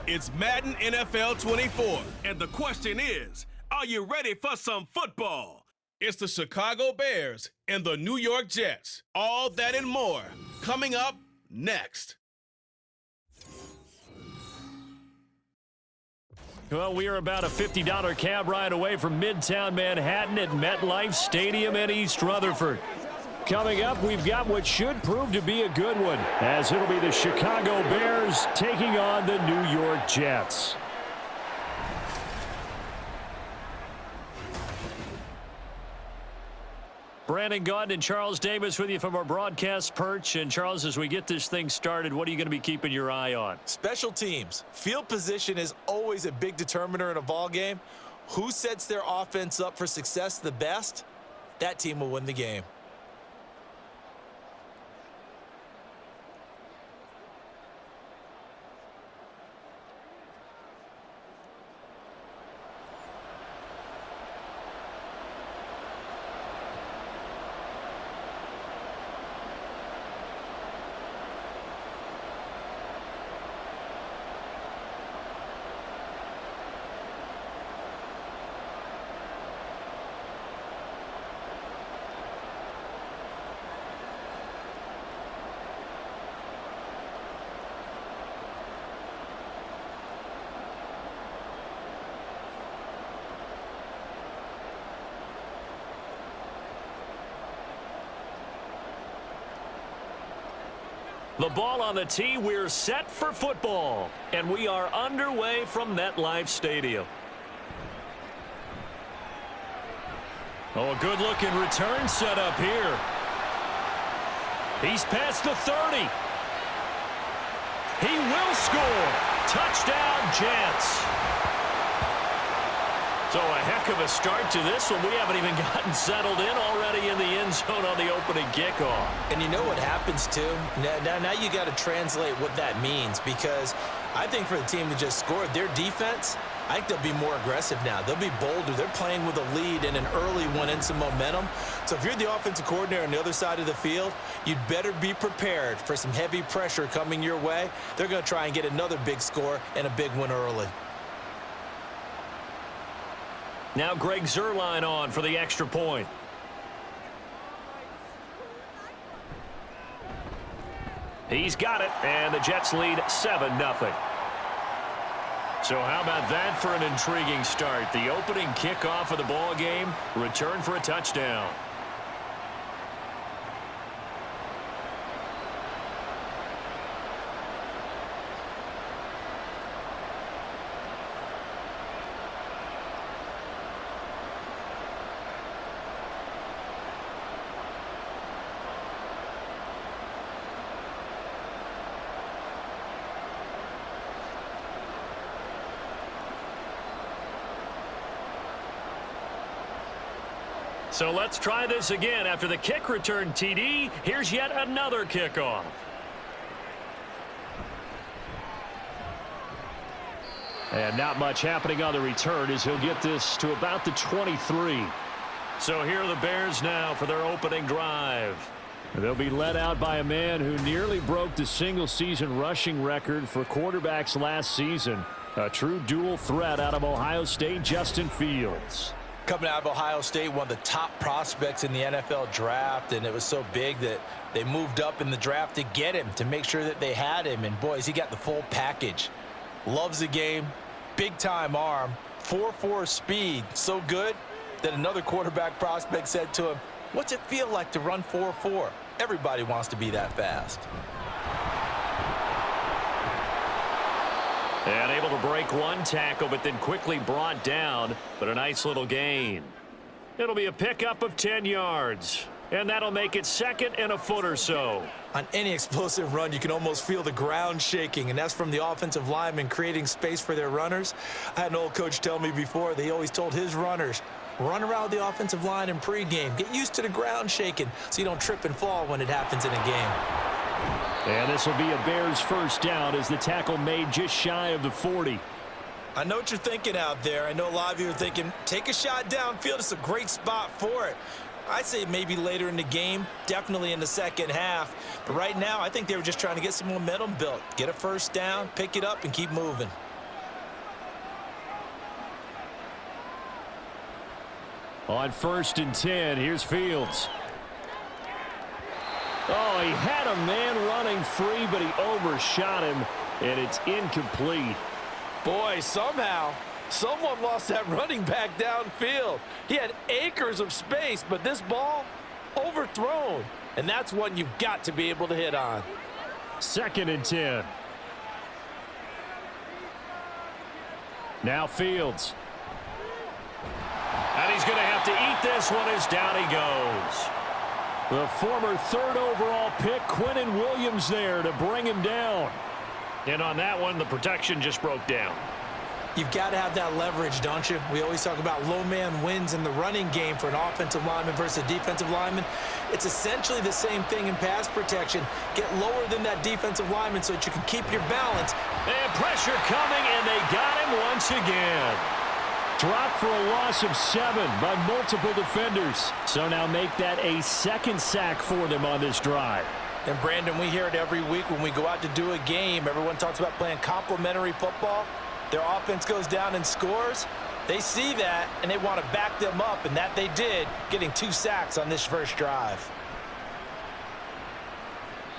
It's Madden NFL 24. And the question is, are you ready for some football? It's the Chicago Bears and the New York Jets. All that and more coming up next. Well, we are about a $50 cab ride away from Midtown Manhattan at MetLife Stadium in East Rutherford. Coming up, we've got what should prove to be a good one, as it'll be the Chicago Bears taking on the New York Jets. Brandon Gaudin and Charles Davis with you from our broadcast perch. And Charles, as we get this thing started, what are you going to be keeping your eye on? Special teams. Field position is always a big determiner in a ball game. Who sets their offense up for success the best? That team will win the game. The ball on the tee, we're set for football, and we are underway from MetLife Stadium. Oh, a good-looking return set up here. He's past the 30. He will score. Touchdown, Jets. So a heck of a start to this one. We haven't even gotten settled in already in the end zone on the opening kickoff. And you know what happens, too? Now you got to translate what that means, because I think for the team to just score, their defense, I think they'll be more aggressive now. They'll be bolder. They're playing with a lead and an early one and some momentum. So if you're the offensive coordinator on the other side of the field, you'd better be prepared for some heavy pressure coming your way. They're going to try and get another big score and a big one early. Now Greg Zuerlein on for the extra point. He's got it, and the Jets lead 7-0. So how about that for an intriguing start? The opening kickoff of the ball game, return for a touchdown. So let's try this again. After the kick return TD, here's yet another kickoff. And not much happening on the return as he'll get this to about the 23. So here are the Bears now for their opening drive. They'll be led out by a man who nearly broke the single-season rushing record for quarterbacks last season. A true dual threat out of Ohio State, Justin Fields. Coming out of Ohio State, one of the top prospects in the NFL draft, and it was so big that they moved up in the draft to get him, to make sure that they had him. And, boys, he got the full package. Loves the game, big-time arm, 4.4 speed, so good that another quarterback prospect said to him, "What's it feel like to run 4.4? Everybody wants to be that fast." And able to break one tackle, but then quickly brought down. But a nice little gain. It'll be a pickup of 10 yards. And that'll make it second and a foot or so. On any explosive run, you can almost feel the ground shaking, and that's from the offensive linemen creating space for their runners. I had an old coach tell me before, they always told his runners, run around the offensive line in pregame. Get used to the ground shaking so you don't trip and fall when it happens in a game. And this will be a Bears first down as the tackle made just shy of the 40. I know what you're thinking out there. I know a lot of you are thinking, take a shot downfield. It's a great spot for it. I'd say maybe later in the game, definitely in the second half. But right now, I think they were just trying to get some momentum built. Get a first down, pick it up, and keep moving. On 1st and 10, here's Fields. Oh, he had a man running free, but he overshot him, and it's incomplete. Boy, somehow, someone lost that running back downfield. He had acres of space, but this ball, overthrown. And that's one you've got to be able to hit on. 2nd and 10. Now Fields. And he's going to have to eat this one as down he goes. The former 3rd overall pick, Quinnen Williams, there to bring him down. And on that one, the protection just broke down. You've got to have that leverage, don't you? We always talk about low man wins in the running game for an offensive lineman versus a defensive lineman. It's essentially the same thing in pass protection. Get lower than that defensive lineman so that you can keep your balance. And pressure coming, and they got him once again. Dropped for a loss of 7 by multiple defenders. So now make that a 2nd sack for them on this drive. And Brandon, we hear it every week when we go out to do a game. Everyone talks about playing complementary football. Their offense goes down and scores. They see that, and they want to back them up, and that they did, getting 2 sacks on this first drive.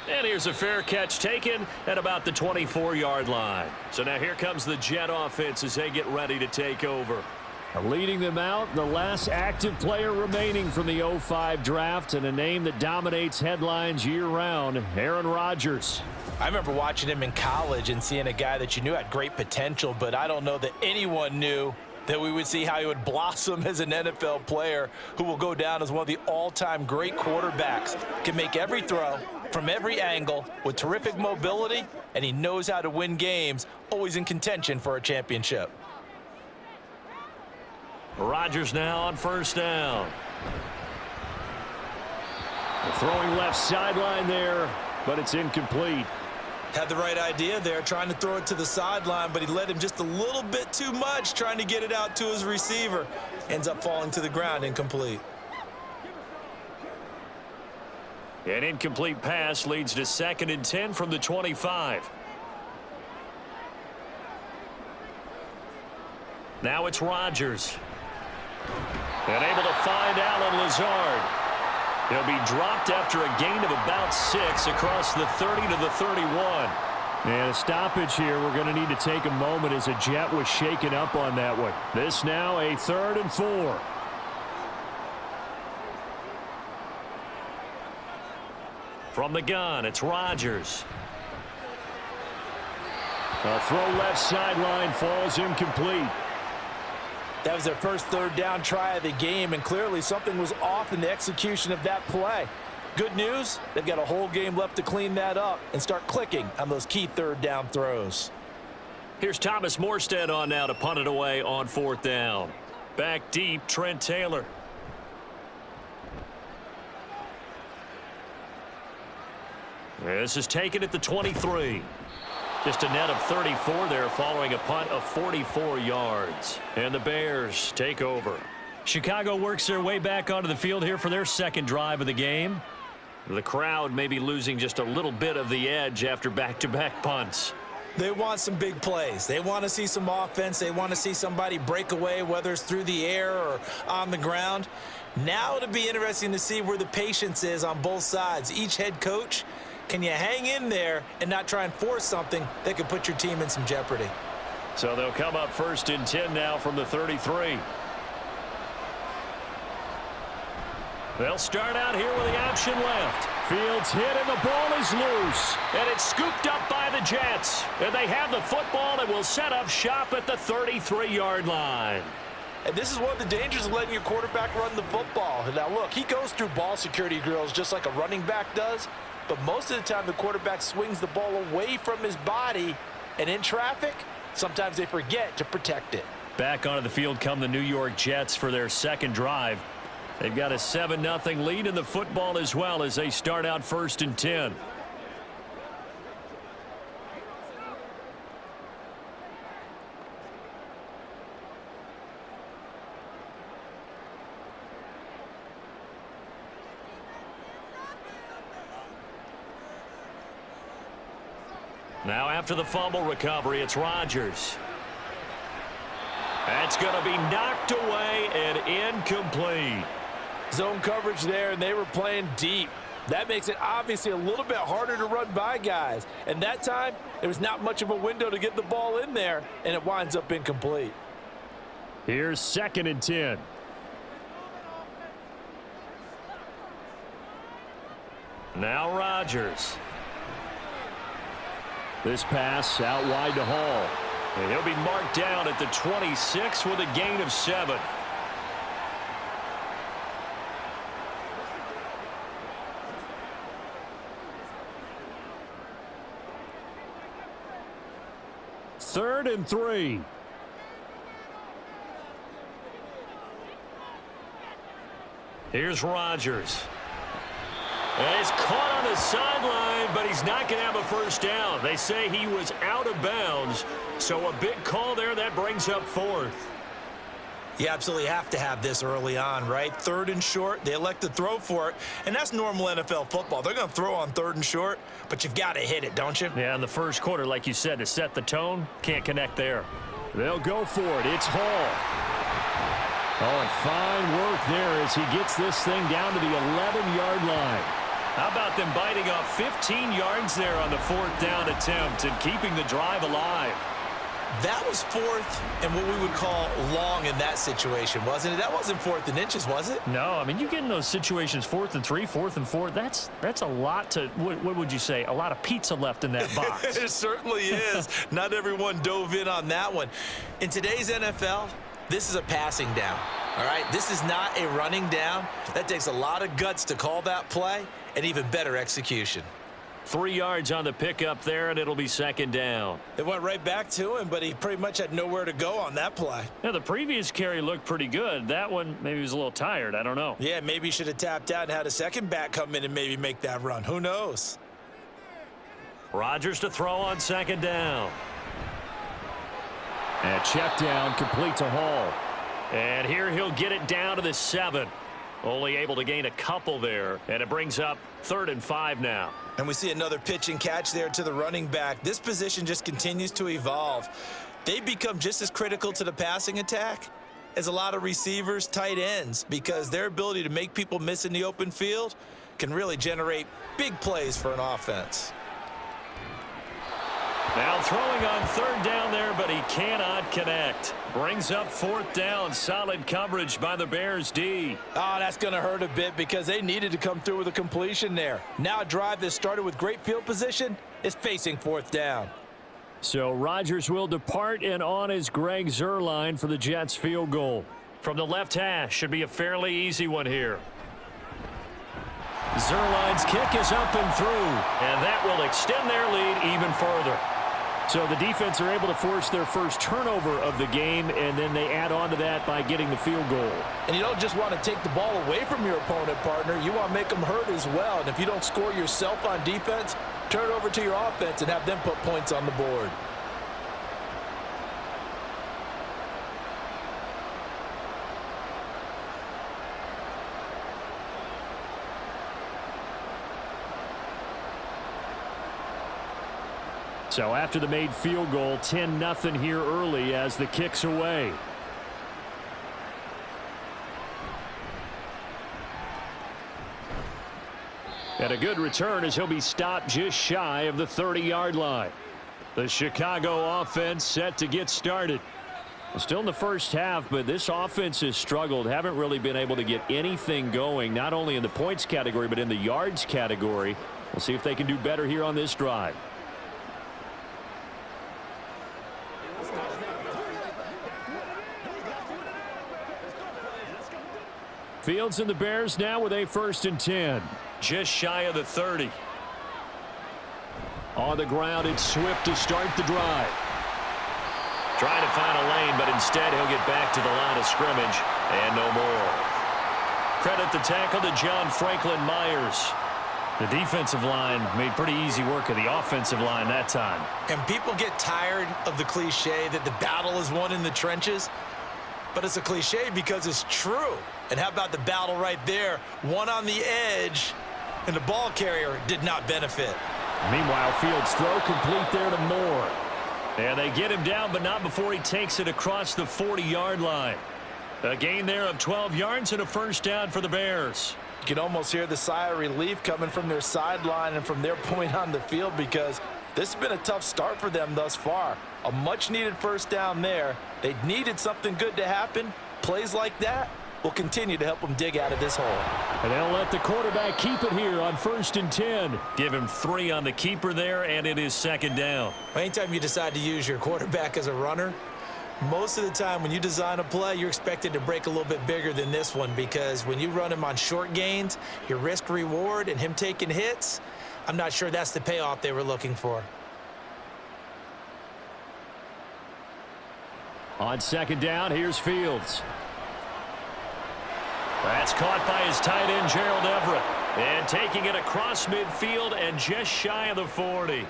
And here's a fair catch taken at about the 24-yard line. So now here comes the Jet offense as they get ready to take over. Leading them out, the last active player remaining from the 05 draft, and a name that dominates headlines year-round, Aaron Rodgers. I remember watching him in college and seeing a guy that you knew had great potential, but I don't know that anyone knew that we would see how he would blossom as an NFL player who will go down as one of the all-time great quarterbacks. Can make every throw from every angle with terrific mobility, and he knows how to win games, always in contention for a championship. Rodgers now on 1st down. Throwing left sideline there, but it's incomplete. Had the right idea there, trying to throw it to the sideline, but he led him just a little bit too much, trying to get it out to his receiver. Ends up falling to the ground, incomplete. An incomplete pass leads to 2nd and 10 from the 25. Now it's Rodgers. And able to find Allen Lazard. He'll be dropped after a gain of about 6 across the 30 to the 31. And a stoppage here. We're going to need to take a moment as a Jet was shaken up on that one. This now a 3rd and 4. From the gun, it's Rodgers. A throw left sideline falls incomplete. That was their first 3rd down try of the game, and clearly something was off in the execution of that play. Good news, they've got a whole game left to clean that up and start clicking on those key 3rd down throws. Here's Thomas Morstead on now to punt it away on 4th down. Back deep, Trent Taylor. This is taken at the 23. Just a net of 34 there following a punt of 44 yards. And the Bears take over. Chicago works their way back onto the field here for their 2nd drive of the game. The crowd may be losing just a little bit of the edge after back-to-back punts. They want some big plays. They want to see some offense. They want to see somebody break away, whether it's through the air or on the ground. Now it'll be interesting to see where the patience is on both sides. Each head coach, can you hang in there and not try and force something that could put your team in some jeopardy? So they'll come up 1st and 10 now from the 33. They'll start out here with the option left. Fields hit and the ball is loose. And it's scooped up by the Jets. And they have the football and will set up shop at the 33-yard line. And this is one of the dangers of letting your quarterback run the football. Now look, he goes through ball security drills just like a running back does. But most of the time the quarterback swings the ball away from his body. And in traffic, sometimes they forget to protect it. Back onto the field come the New York Jets for their 2nd drive. They've got a 7-0 lead in the football as well as they start out 1st and 10. Now after the fumble recovery, it's Rodgers. That's going to be knocked away and incomplete. Zone coverage there, and they were playing deep. That makes it obviously a little bit harder to run by guys. And that time, there was not much of a window to get the ball in there, and it winds up incomplete. Here's 2nd and 10. Now Rodgers. This pass out wide to Hall. And he'll be marked down at the 26 with a gain of 7. Third and 3. Here's Rodgers. And he's caught on the sideline, but he's not going to have a first down. They say he was out of bounds, so a big call there. That brings up 4th. You absolutely have to have this early on, right? 3rd and short, they elect to throw for it, and that's normal NFL football. They're going to throw on 3rd and short, but you've got to hit it, don't you? Yeah, in the first quarter, like you said, to set the tone, can't connect there. They'll go for it. It's Hall. Oh, and fine work there as he gets this thing down to the 11-yard line. How about them biting off 15 yards there on the 4th down attempt and keeping the drive alive? That was 4th and what we would call long in that situation, wasn't it? That wasn't 4th and inches, was it? No, I mean, you get in those situations 4th and 3, 4th and 4. That's a lot to, what would you say, a lot of pizza left in that box. It certainly is. Not everyone dove in on that one. In today's NFL, this is a passing down, all right? This is not a running down. That takes a lot of guts to call that play and even better execution. 3 yards on the pickup there, and it'll be 2nd down. It went right back to him, but he pretty much had nowhere to go on that play. Now, the previous carry looked pretty good. That one, maybe he was a little tired. I don't know. Yeah, maybe he should have tapped out and had a second back come in and maybe make that run. Who knows? Rodgers to throw on 2nd down. And check down, complete to Hall. And here he'll get it down to the 7. Only able to gain a couple there, and it brings up 3rd and 5 now. And we see another pitch and catch there to the running back. This position just continues to evolve. They become just as critical to the passing attack as a lot of receivers, tight ends, because their ability to make people miss in the open field can really generate big plays for an offense. Now throwing on 3rd down there, but he cannot connect. Brings up 4th down. Solid coverage by the Bears D. Oh, that's going to hurt a bit because they needed to come through with a completion there. Now a drive that started with great field position is facing 4th down. So Rodgers will depart, and on is Greg Zuerlein for the Jets field goal. From the left hash, should be a fairly easy one here. Zuerlein's kick is up and through, and that will extend their lead even further. So the defense are able to force their first turnover of the game, and then they add on to that by getting the field goal. And you don't just want to take the ball away from your opponent, partner. You want to make them hurt as well. And if you don't score yourself on defense, turn it over to your offense and have them put points on the board. So after the made field goal, 10-0 here early as the kick's away. And a good return as he'll be stopped just shy of the 30-yard line. The Chicago offense set to get started. Still in the first half, but this offense has struggled. Haven't really been able to get anything going, not only in the points category, but in the yards category. We'll see if they can do better here on this drive. Fields and the Bears now with a 1st and 10. Just shy of the 30. On the ground, it's Swift to start the drive. Trying to find a lane, but instead he'll get back to the line of scrimmage and no more. Credit the tackle to John Franklin Myers. The defensive line made pretty easy work of the offensive line that time. And people get tired of the cliche that the battle is won in the trenches. But it's a cliche because it's true. And how about the battle right there? One on the edge, and the ball carrier did not benefit. Meanwhile, Fields' throw complete there to Moore. And they get him down, but not before he takes it across the 40-yard line. A gain there of 12 yards and a first down for the Bears. You can almost hear the sigh of relief coming from their sideline and from their point on the field, because this has been a tough start for them thus far. A much-needed first down there. They needed something good to happen. Plays like that will continue to help them dig out of this hole. And they'll let the quarterback keep it here on 1st and 10. Give him 3 on the keeper there, and it is second down. Anytime you decide to use your quarterback as a runner, most of the time when you design a play, you're expected to break a little bit bigger than this one, because when you run him on short gains, your risk-reward and him taking hits, I'm not sure that's the payoff they were looking for. On second down, here's Fields. That's caught by his tight end, Gerald Everett. And taking it across midfield and just shy of the 40.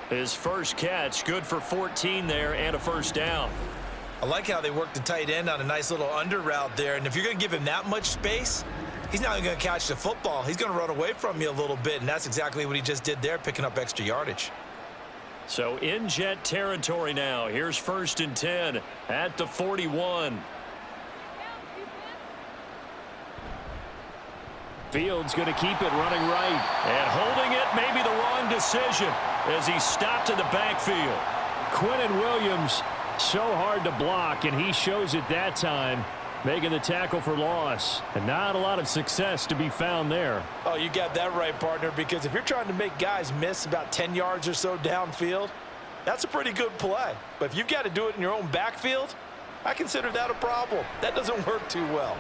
His first catch, good for 14 there and a first down. I like how they worked the tight end on a nice little under route there. And if you're going to give him that much space, he's not going to catch the football. He's going to run away from you a little bit, and that's exactly what he just did there, picking up extra yardage. So in Jet territory now. Here's 1st and 10 at the 41. Fields going to keep it running right. And holding it, maybe the wrong decision as he stopped in the backfield. Quinnen Williams, so hard to block, and he shows it that time, making the tackle for loss. And not a lot of success to be found there. Oh, you got that right, partner, because if you're trying to make guys miss about 10 yards or so downfield, that's a pretty good play. But if you've got to do it in your own backfield, I consider that a problem. That doesn't work too well.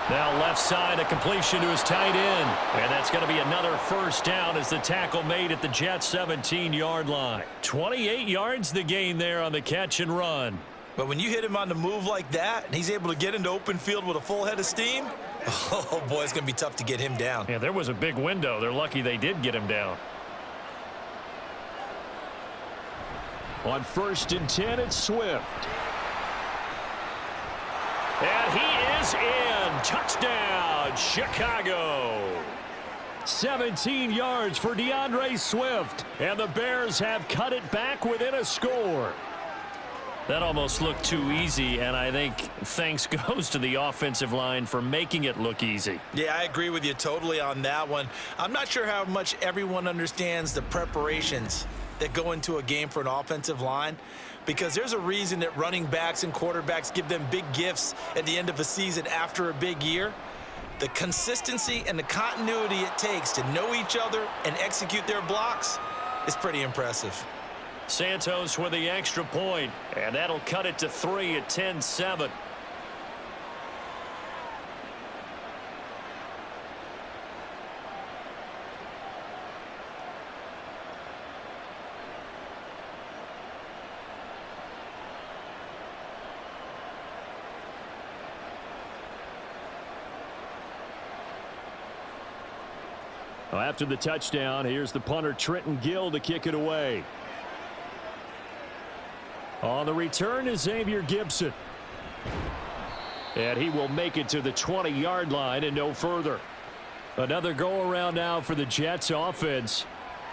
Now left side, a completion to his tight end. And that's going to be another first down as the tackle made at the Jets' 17-yard line. 28 yards the gain there on the catch and run. But when you hit him on the move like that, and he's able to get into open field with a full head of steam, oh, boy, it's going to be tough to get him down. Yeah, there was a big window. They're lucky they did get him down. On 1st and 10, it's Swift. And he is in. Touchdown, Chicago. 17 yards for DeAndre Swift. And the Bears have cut it back within a score. That almost looked too easy, and I think thanks goes to the offensive line for making it look easy. Yeah, I agree with you totally on that one. I'm not sure how much everyone understands the preparations that go into a game for an offensive line, because there's a reason that running backs and quarterbacks give them big gifts at the end of a season after a big year. The consistency and the continuity it takes to know each other and execute their blocks is pretty impressive. Santos with the extra point, and that'll cut it to 3 at 10-7. Well, after the touchdown, here's the punter Trenton Gill to kick it away. On the return is Xavier Gibson. And he will make it to the 20-yard line and no further. Another go-around now for the Jets offense.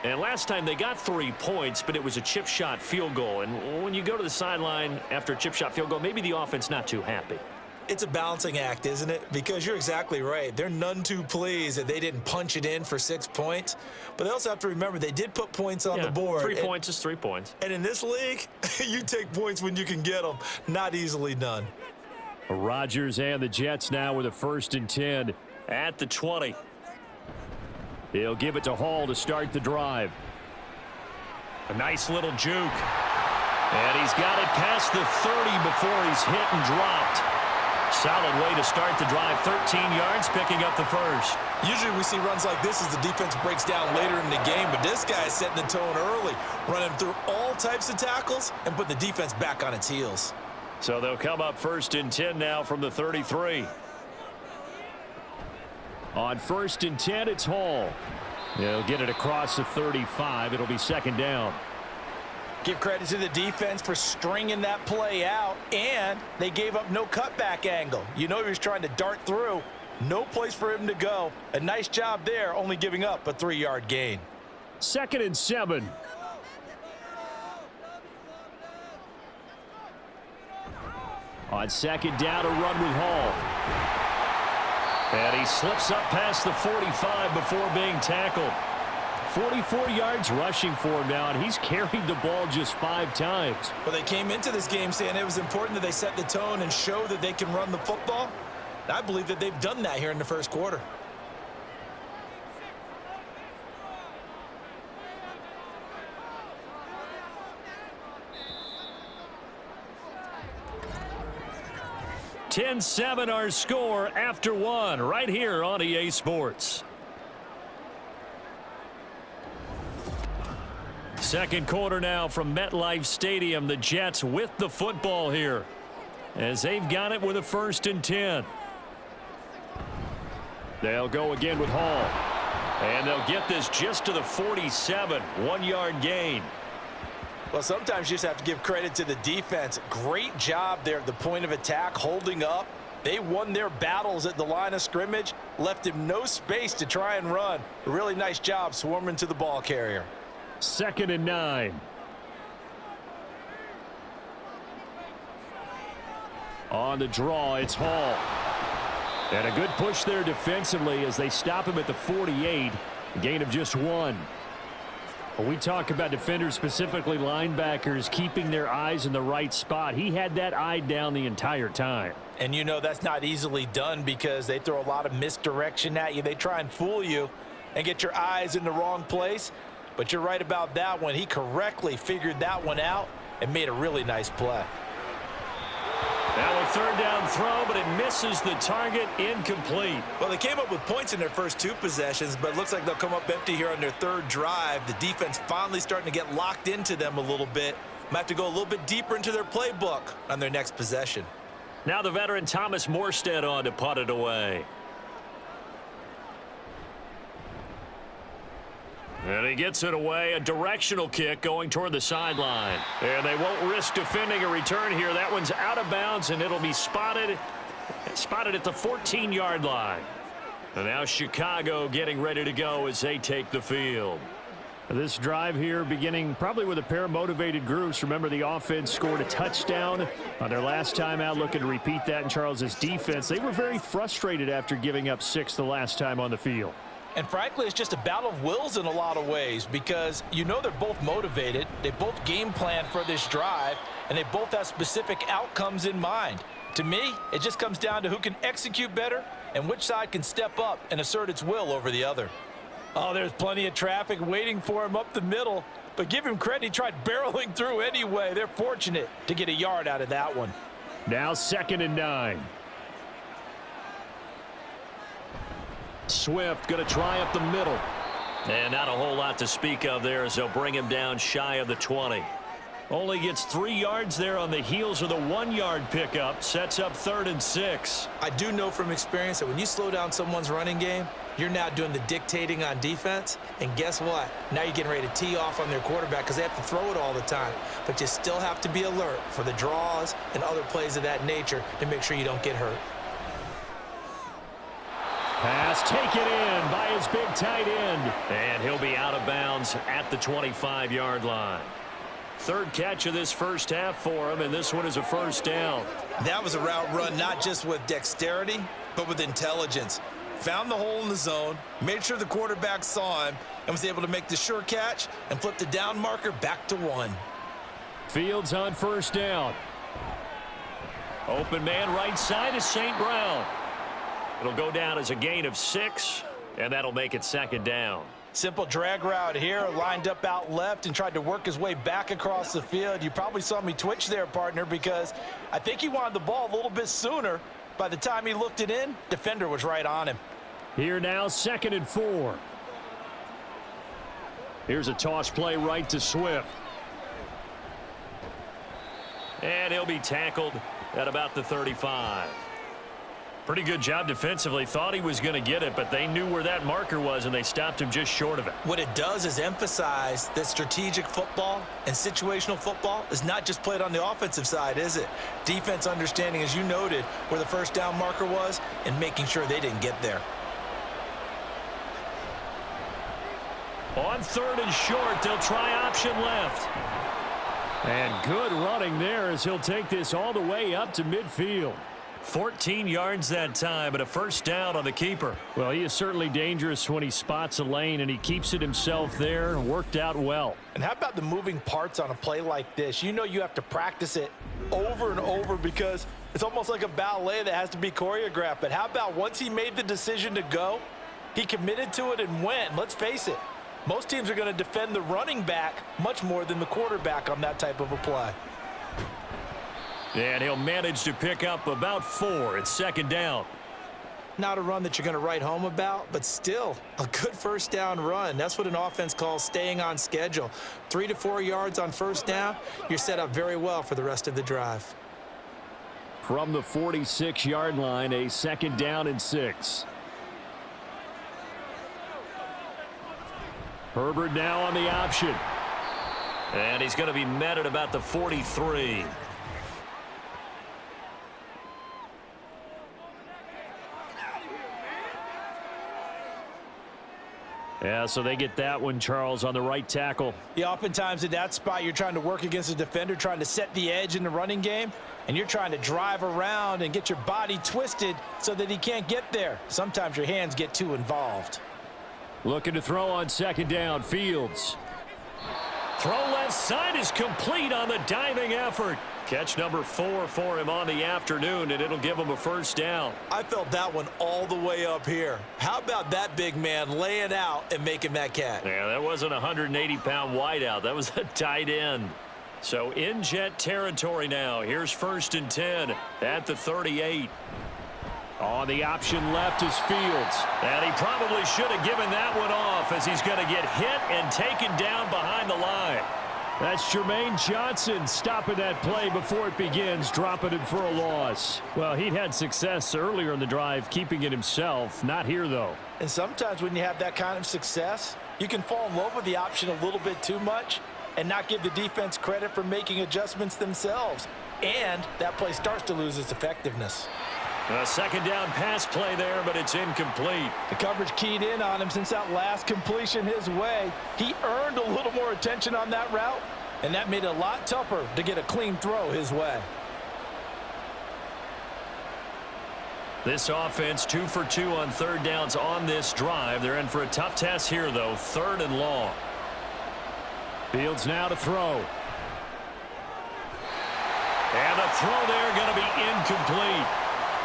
And last time they got 3 points, but it was a chip shot field goal. And when you go to the sideline after a chip shot field goal, maybe the offense not too happy. It's a balancing act, isn't it? Because you're exactly right. They're none too pleased that they didn't punch it in for 6 points. But they also have to remember they did put points on the board. 3 points is 3 points. And in this league, you take points when you can get them. Not easily done. Rodgers and the Jets now with a 1st and 10 at the 20. He'll give it to Hall to start the drive. A nice little juke. And he's got it past the 30 before he's hit and dropped. Solid way to start the drive. 13 yards, picking up the first. Usually we see runs like this as the defense breaks down later in the game, but this guy is setting the tone early, running through all types of tackles and putting the defense back on its heels. So they'll come up 1st and 10 now from the 33. On 1st and 10, it's Hall. He'll get it across the 35. It'll be second down. Give credit to the defense for stringing that play out, and they gave up no cutback angle. You know he was trying to dart through. No place for him to go. A nice job there, only giving up a 3-yard gain. 2nd and 7. On second down, a run with Hall. And he slips up past the 45 before being tackled. 44 yards rushing for him now, and he's carried the ball just 5 times. Well, they came into this game saying it was important that they set the tone and show that they can run the football. I believe that they've done that here in the first quarter. (10-7) our score after 1 right here on EA Sports. Second quarter now from MetLife Stadium. The Jets with the football here as they've got it with a 1st and 10. They'll go again with Hall. And they'll get this just to the 47. 1-yard gain. Well, sometimes you just have to give credit to the defense. Great job there at the point of attack, holding up. They won their battles at the line of scrimmage, left him no space to try and run. A really nice job swarming to the ball carrier. 2nd and 9. On the draw, it's Hall. And a good push there defensively as they stop him at the 48. A gain of just 1. When we talk about defenders, specifically linebackers, keeping their eyes in the right spot, he had that eye down the entire time. And you know that's not easily done because they throw a lot of misdirection at you. They try and fool you and get your eyes in the wrong place. But you're right about that one. He correctly figured that one out and made a really nice play. Now a 3rd down throw, but it misses the target, incomplete. Well, they came up with points in their first 2 possessions, but it looks like they'll come up empty here on their 3rd drive. The defense finally starting to get locked into them a little bit. Might have to go a little bit deeper into their playbook on their next possession. Now the veteran Thomas Morstead on to punt it away. And he gets it away, a directional kick going toward the sideline. And they won't risk defending a return here. That one's out of bounds, and it'll be spotted at the 14-yard line. And now Chicago getting ready to go as they take the field. This drive here beginning probably with a pair of motivated groups. Remember, the offense scored a touchdown on their last time out, looking to repeat that in Charles's defense. They were very frustrated after giving up 6 the last time on the field. And frankly, it's just a battle of wills in a lot of ways because you know they're both motivated. They both game plan for this drive, and they both have specific outcomes in mind. To me, it just comes down to who can execute better and which side can step up and assert its will over the other. Oh, there's plenty of traffic waiting for him up the middle, but give him credit. He tried barreling through anyway. They're fortunate to get a yard out of that one. Now 2nd and 9. Swift going to try up the middle. And not a whole lot to speak of there as they'll bring him down shy of the 20. Only gets 3 yards there on the heels of the 1-yard pickup. Sets up 3rd and 6. I do know from experience that when you slow down someone's running game, you're now doing the dictating on defense. And guess what? Now you're getting ready to tee off on their quarterback because they have to throw it all the time. But you still have to be alert for the draws and other plays of that nature to make sure you don't get hurt. Pass taken in by his big tight end. And he'll be out of bounds at the 25-yard line. 3rd catch of this first half for him, and this one is a 1st down. That was a route run not just with dexterity, but with intelligence. Found the hole in the zone, made sure the quarterback saw him, and was able to make the sure catch and flip the down marker back to 1. Fields on 1st down. Open man right side is St. Brown. It'll go down as a gain of 6, and that'll make it 2nd down. Simple drag route here, lined up out left and tried to work his way back across the field. You probably saw me twitch there, partner, because I think he wanted the ball a little bit sooner. By the time he looked it in, defender was right on him. Here now, 2nd and 4. Here's a toss play right to Swift. And he'll be tackled at about the 35. Pretty good job defensively. Thought he was going to get it, but they knew where that marker was, and they stopped him just short of it. What it does is emphasize that strategic football and situational football is not just played on the offensive side, is it? Defense understanding, as you noted, where the 1st down marker was and making sure they didn't get there. On 3rd and short, they'll try option left. And good running there as he'll take this all the way up to midfield. 14 yards that time, but a first down on the keeper. Well, he is certainly dangerous when he spots a lane, and he keeps it himself there. Worked out well. And how about the moving parts on a play like this? You know you have to practice it over and over because it's almost like a ballet that has to be choreographed. But how about once he made the decision to go, he committed to it and went. Let's face it, most teams are going to defend the running back much more than the quarterback on that type of a play. And he'll manage to pick up about 4. It's second down. Not a run that you're going to write home about, but still a good first down run. That's what an offense calls staying on schedule. 3 to 4 yards on first down, you're set up very well for the rest of the drive. From the 46-yard line, a second down and 6. Herbert now on the option. And he's going to be met at about the 43. Yeah, so they get that one, Charles, on the right tackle. Yeah, oftentimes in that spot, you're trying to work against a defender, trying to set the edge in the running game, and you're trying to drive around and get your body twisted so that he can't get there. Sometimes your hands get too involved. Looking to throw on second down, Fields. Throw left side is complete on the diving effort. Catch number 4 for him on the afternoon, and it'll give him a first down. I felt that one all the way up here. How about that big man laying out and making that catch? Yeah, that wasn't a 180-pound wideout. That was a tight end. So in jet territory now. Here's first and 10 at the 38. On the option left is Fields. And he probably should have given that one off as he's going to get hit and taken down behind the line. That's Jermaine Johnson stopping that play before it begins, dropping it for a loss. Well, he'd had success earlier in the drive, keeping it himself. Not here, though. And sometimes when you have that kind of success, you can fall in love with the option a little bit too much and not give the defense credit for making adjustments themselves. And that play starts to lose its effectiveness. A second down pass play there, but it's incomplete. The coverage keyed in on him since that last completion his way. He earned a little more attention on that route, and that made it a lot tougher to get a clean throw his way. This offense 2 for 2 on third downs on this drive. They're in for a tough test here, though. 3rd and long. Fields now to throw. And the throw there going to be incomplete.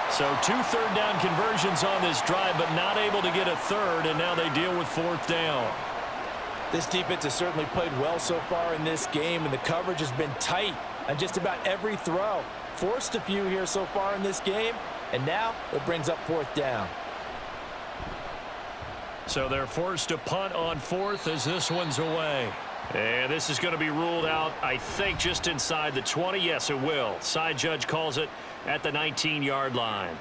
So 2 third down conversions on this drive, but not able to get a third, and now they deal with 4th down. This defense has certainly played well so far in this game, and the coverage has been tight on just about every throw. Forced a few here so far in this game, and now it brings up 4th down. So they're forced to punt on 4th as this one's away. And this is going to be ruled out, I think, just inside the 20. Yes, it will. Side judge calls it at the 19-yard line.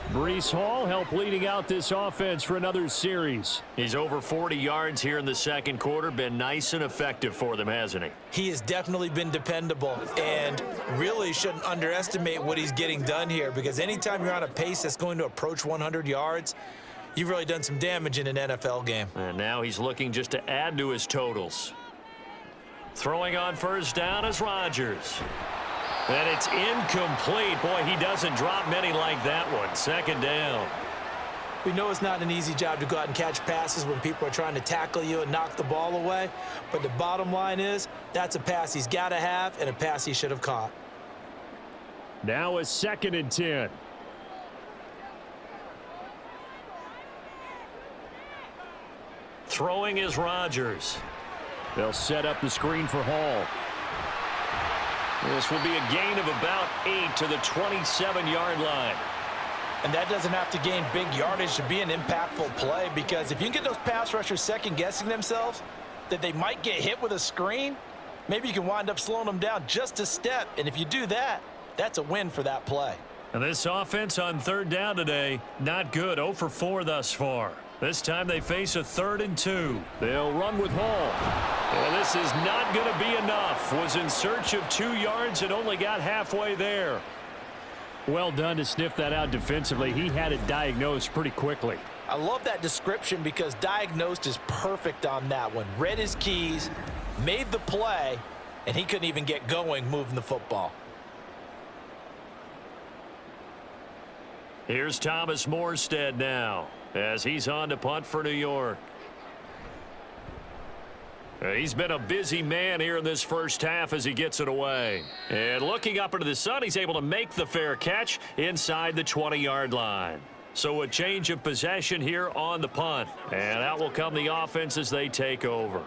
Breece Hall helped leading out this offense for another series. He's over 40 yards here in the second quarter. Been nice and effective for them, hasn't he? He has definitely been dependable, and really shouldn't underestimate what he's getting done here, because anytime you're on a pace that's going to approach 100 yards, you've really done some damage in an NFL game. And now he's looking just to add to his totals. Throwing on first down is Rodgers. And it's incomplete. Boy, he doesn't drop many like that one. Second down. We know it's not an easy job to go out and catch passes when people are trying to tackle you and knock the ball away. But the bottom line is, that's a pass he's got to have and a pass he should have caught. Now a 2nd and 10. Throwing is Rodgers. They'll set up the screen for Hall. This will be a gain of about 8 to the 27-yard line. And that doesn't have to gain big yardage to be an impactful play, because if you can get those pass rushers second-guessing themselves that they might get hit with a screen, maybe you can wind up slowing them down just a step. And if you do that, that's a win for that play. And this offense on third down today, not good. 0 for 4 thus far. This time they face a 3rd and 2. They'll run with Hall. Well, this is not going to be enough. Was in search of 2 yards and only got halfway there. Well done to sniff that out defensively. He had it diagnosed pretty quickly. I love that description, because diagnosed is perfect on that one. Read his keys, made the play, and he couldn't even get going moving the football. Here's Thomas Morstead now as he's on to punt for New York. He's been a busy man here in this first half as he gets it away. And looking up into the sun, he's able to make the fair catch inside the 20-yard line. So a change of possession here on the punt. And out will come the offense as they take over.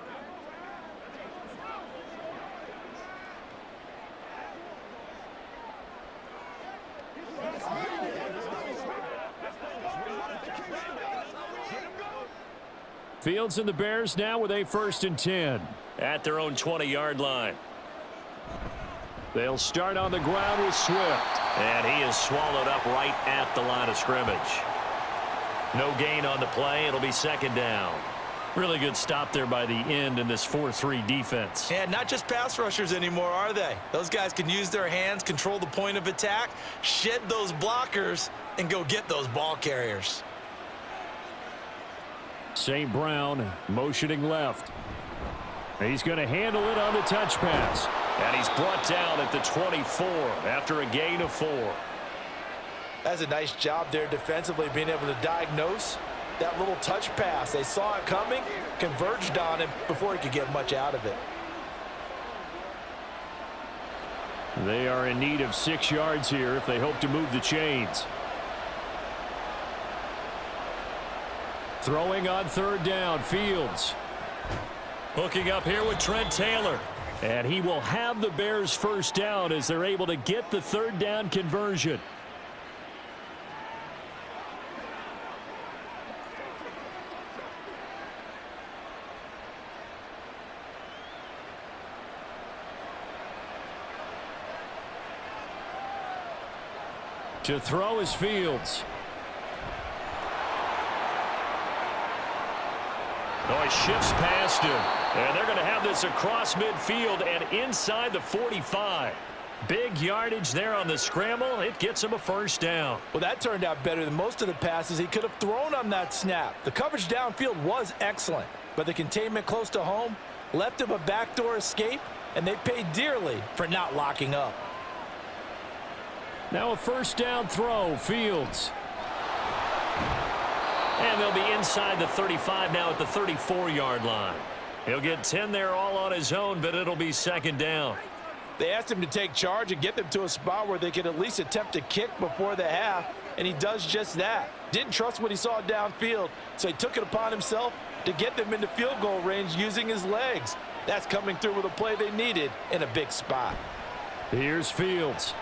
Fields and the Bears now with a 1st and 10 at their own 20-yard line. They'll start on the ground with Swift. And he is swallowed up right at the line of scrimmage. No gain on the play. It'll be 2nd down. Really good stop there by the end in this 4-3 defense. And not just pass rushers anymore, are they? Those guys can use their hands, control the point of attack, shed those blockers, and go get those ball carriers. St. Brown motioning left. He's going to handle it on the touch pass. And he's brought down at the 24 after a gain of 4. That's a nice job there defensively, being able to diagnose that little touch pass. They saw it coming, converged on him before he could get much out of it. They are in need of 6 yards here if they hope to move the chains. Throwing on 3rd down, Fields. Hooking up here with Trent Taylor. And he will have the Bears 1st down as they're able to get the 3rd down conversion. To throw is Fields. Oh, he shifts past him. And they're going to have this across midfield and inside the 45. Big yardage there on the scramble. It gets him a 1st down. Well, that turned out better than most of the passes he could have thrown on that snap. The coverage downfield was excellent, but the containment close to home left him a backdoor escape, and they paid dearly for not locking up. Now a 1st down throw, Fields. And they'll be inside the 35 now at the 34-yard line. He'll get 10 there all on his own, but it'll be 2nd down. They asked him to take charge and get them to a spot where they could at least attempt to kick before the half, and he does just that. Didn't trust what he saw downfield, so he took it upon himself to get them into field goal range using his legs. That's coming through with a play they needed in a big spot. Here's Fields.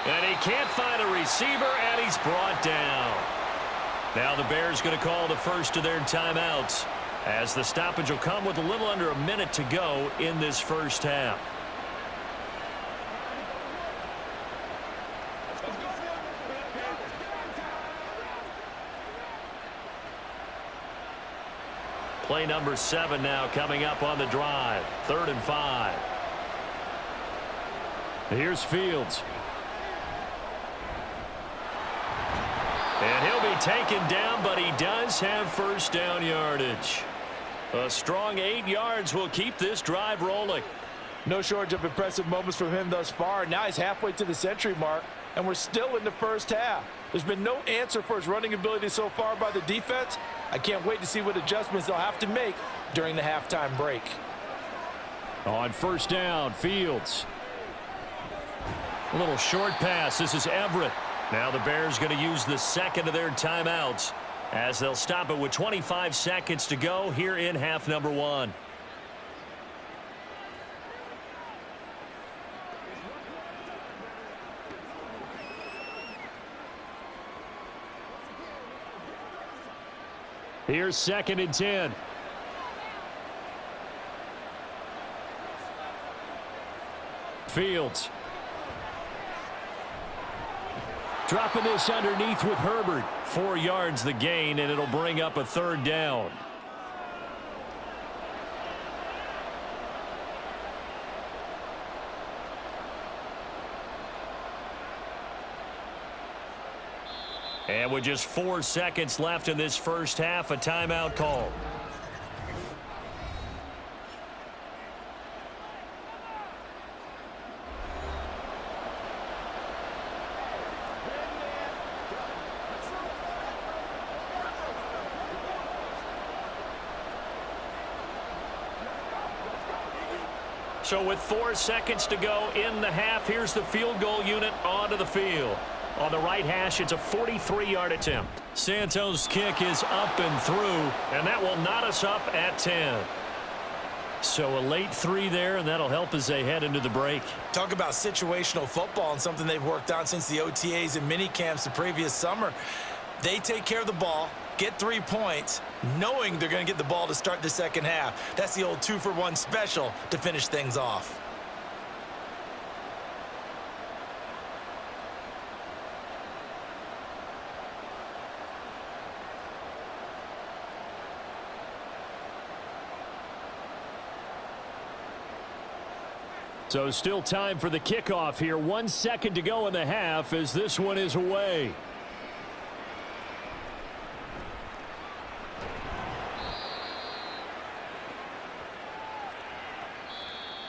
And he can't find a receiver, and he's brought down. Now the Bears going to call the first of their timeouts, as the stoppage will come with a little under a minute to go in this first half. Play number 7 now coming up on the drive. 3rd and 5. Here's Fields. And he'll be taken down, but he does have 1st down yardage. A strong 8 yards will keep this drive rolling. No shortage of impressive moments from him thus far. Now he's halfway to the century mark, and we're still in the first half. There's been no answer for his running ability so far by the defense. I can't wait to see what adjustments they'll have to make during the halftime break. On 1st down, Fields. A little short pass. This is Everett. Now the Bears going to use the 2nd of their timeouts as they'll stop it with 25 seconds to go here in half number 1. Here's 2nd and 10. Fields. Dropping this underneath with Herbert. 4 yards the gain, and it'll bring up a 3rd down. And with just 4 seconds left in this first half, a timeout call. So with 4 seconds to go in the half, here's the field goal unit onto the field. On the right hash, it's a 43-yard attempt. Santos' kick is up and through, and that will knot us up at 10. So a late 3 there, and that'll help as they head into the break. Talk about situational football and something they've worked on since the OTAs and mini camps the previous summer. They take care of the ball, get 3 points, knowing they're going to get the ball to start the second half. That's the old 2-for-1 special to finish things off. So still time for the kickoff here. 1 second to go in the half as this one is away.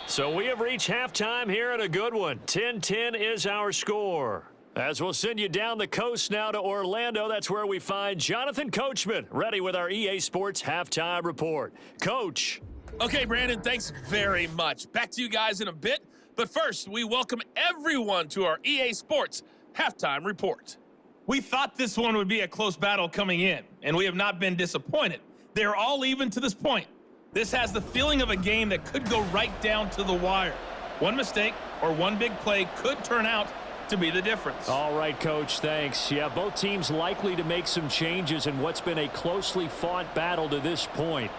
So we have reached halftime here in a good one. 10-10 is our score. As we'll send you down the coast now to Orlando, that's where we find Jonathan Coachman ready with our EA Sports Halftime Report. Coach. Okay, Brandon, thanks very much. Back to you guys in a bit. But first, we welcome everyone to our EA Sports Halftime Report. We thought this one would be a close battle coming in, and we have not been disappointed. They're all even to this point. This has the feeling of a game that could go right down to the wire. One mistake or one big play could turn out to be the difference. All right, Coach, thanks. Yeah, both teams likely to make some changes in what's been a closely fought battle to this point.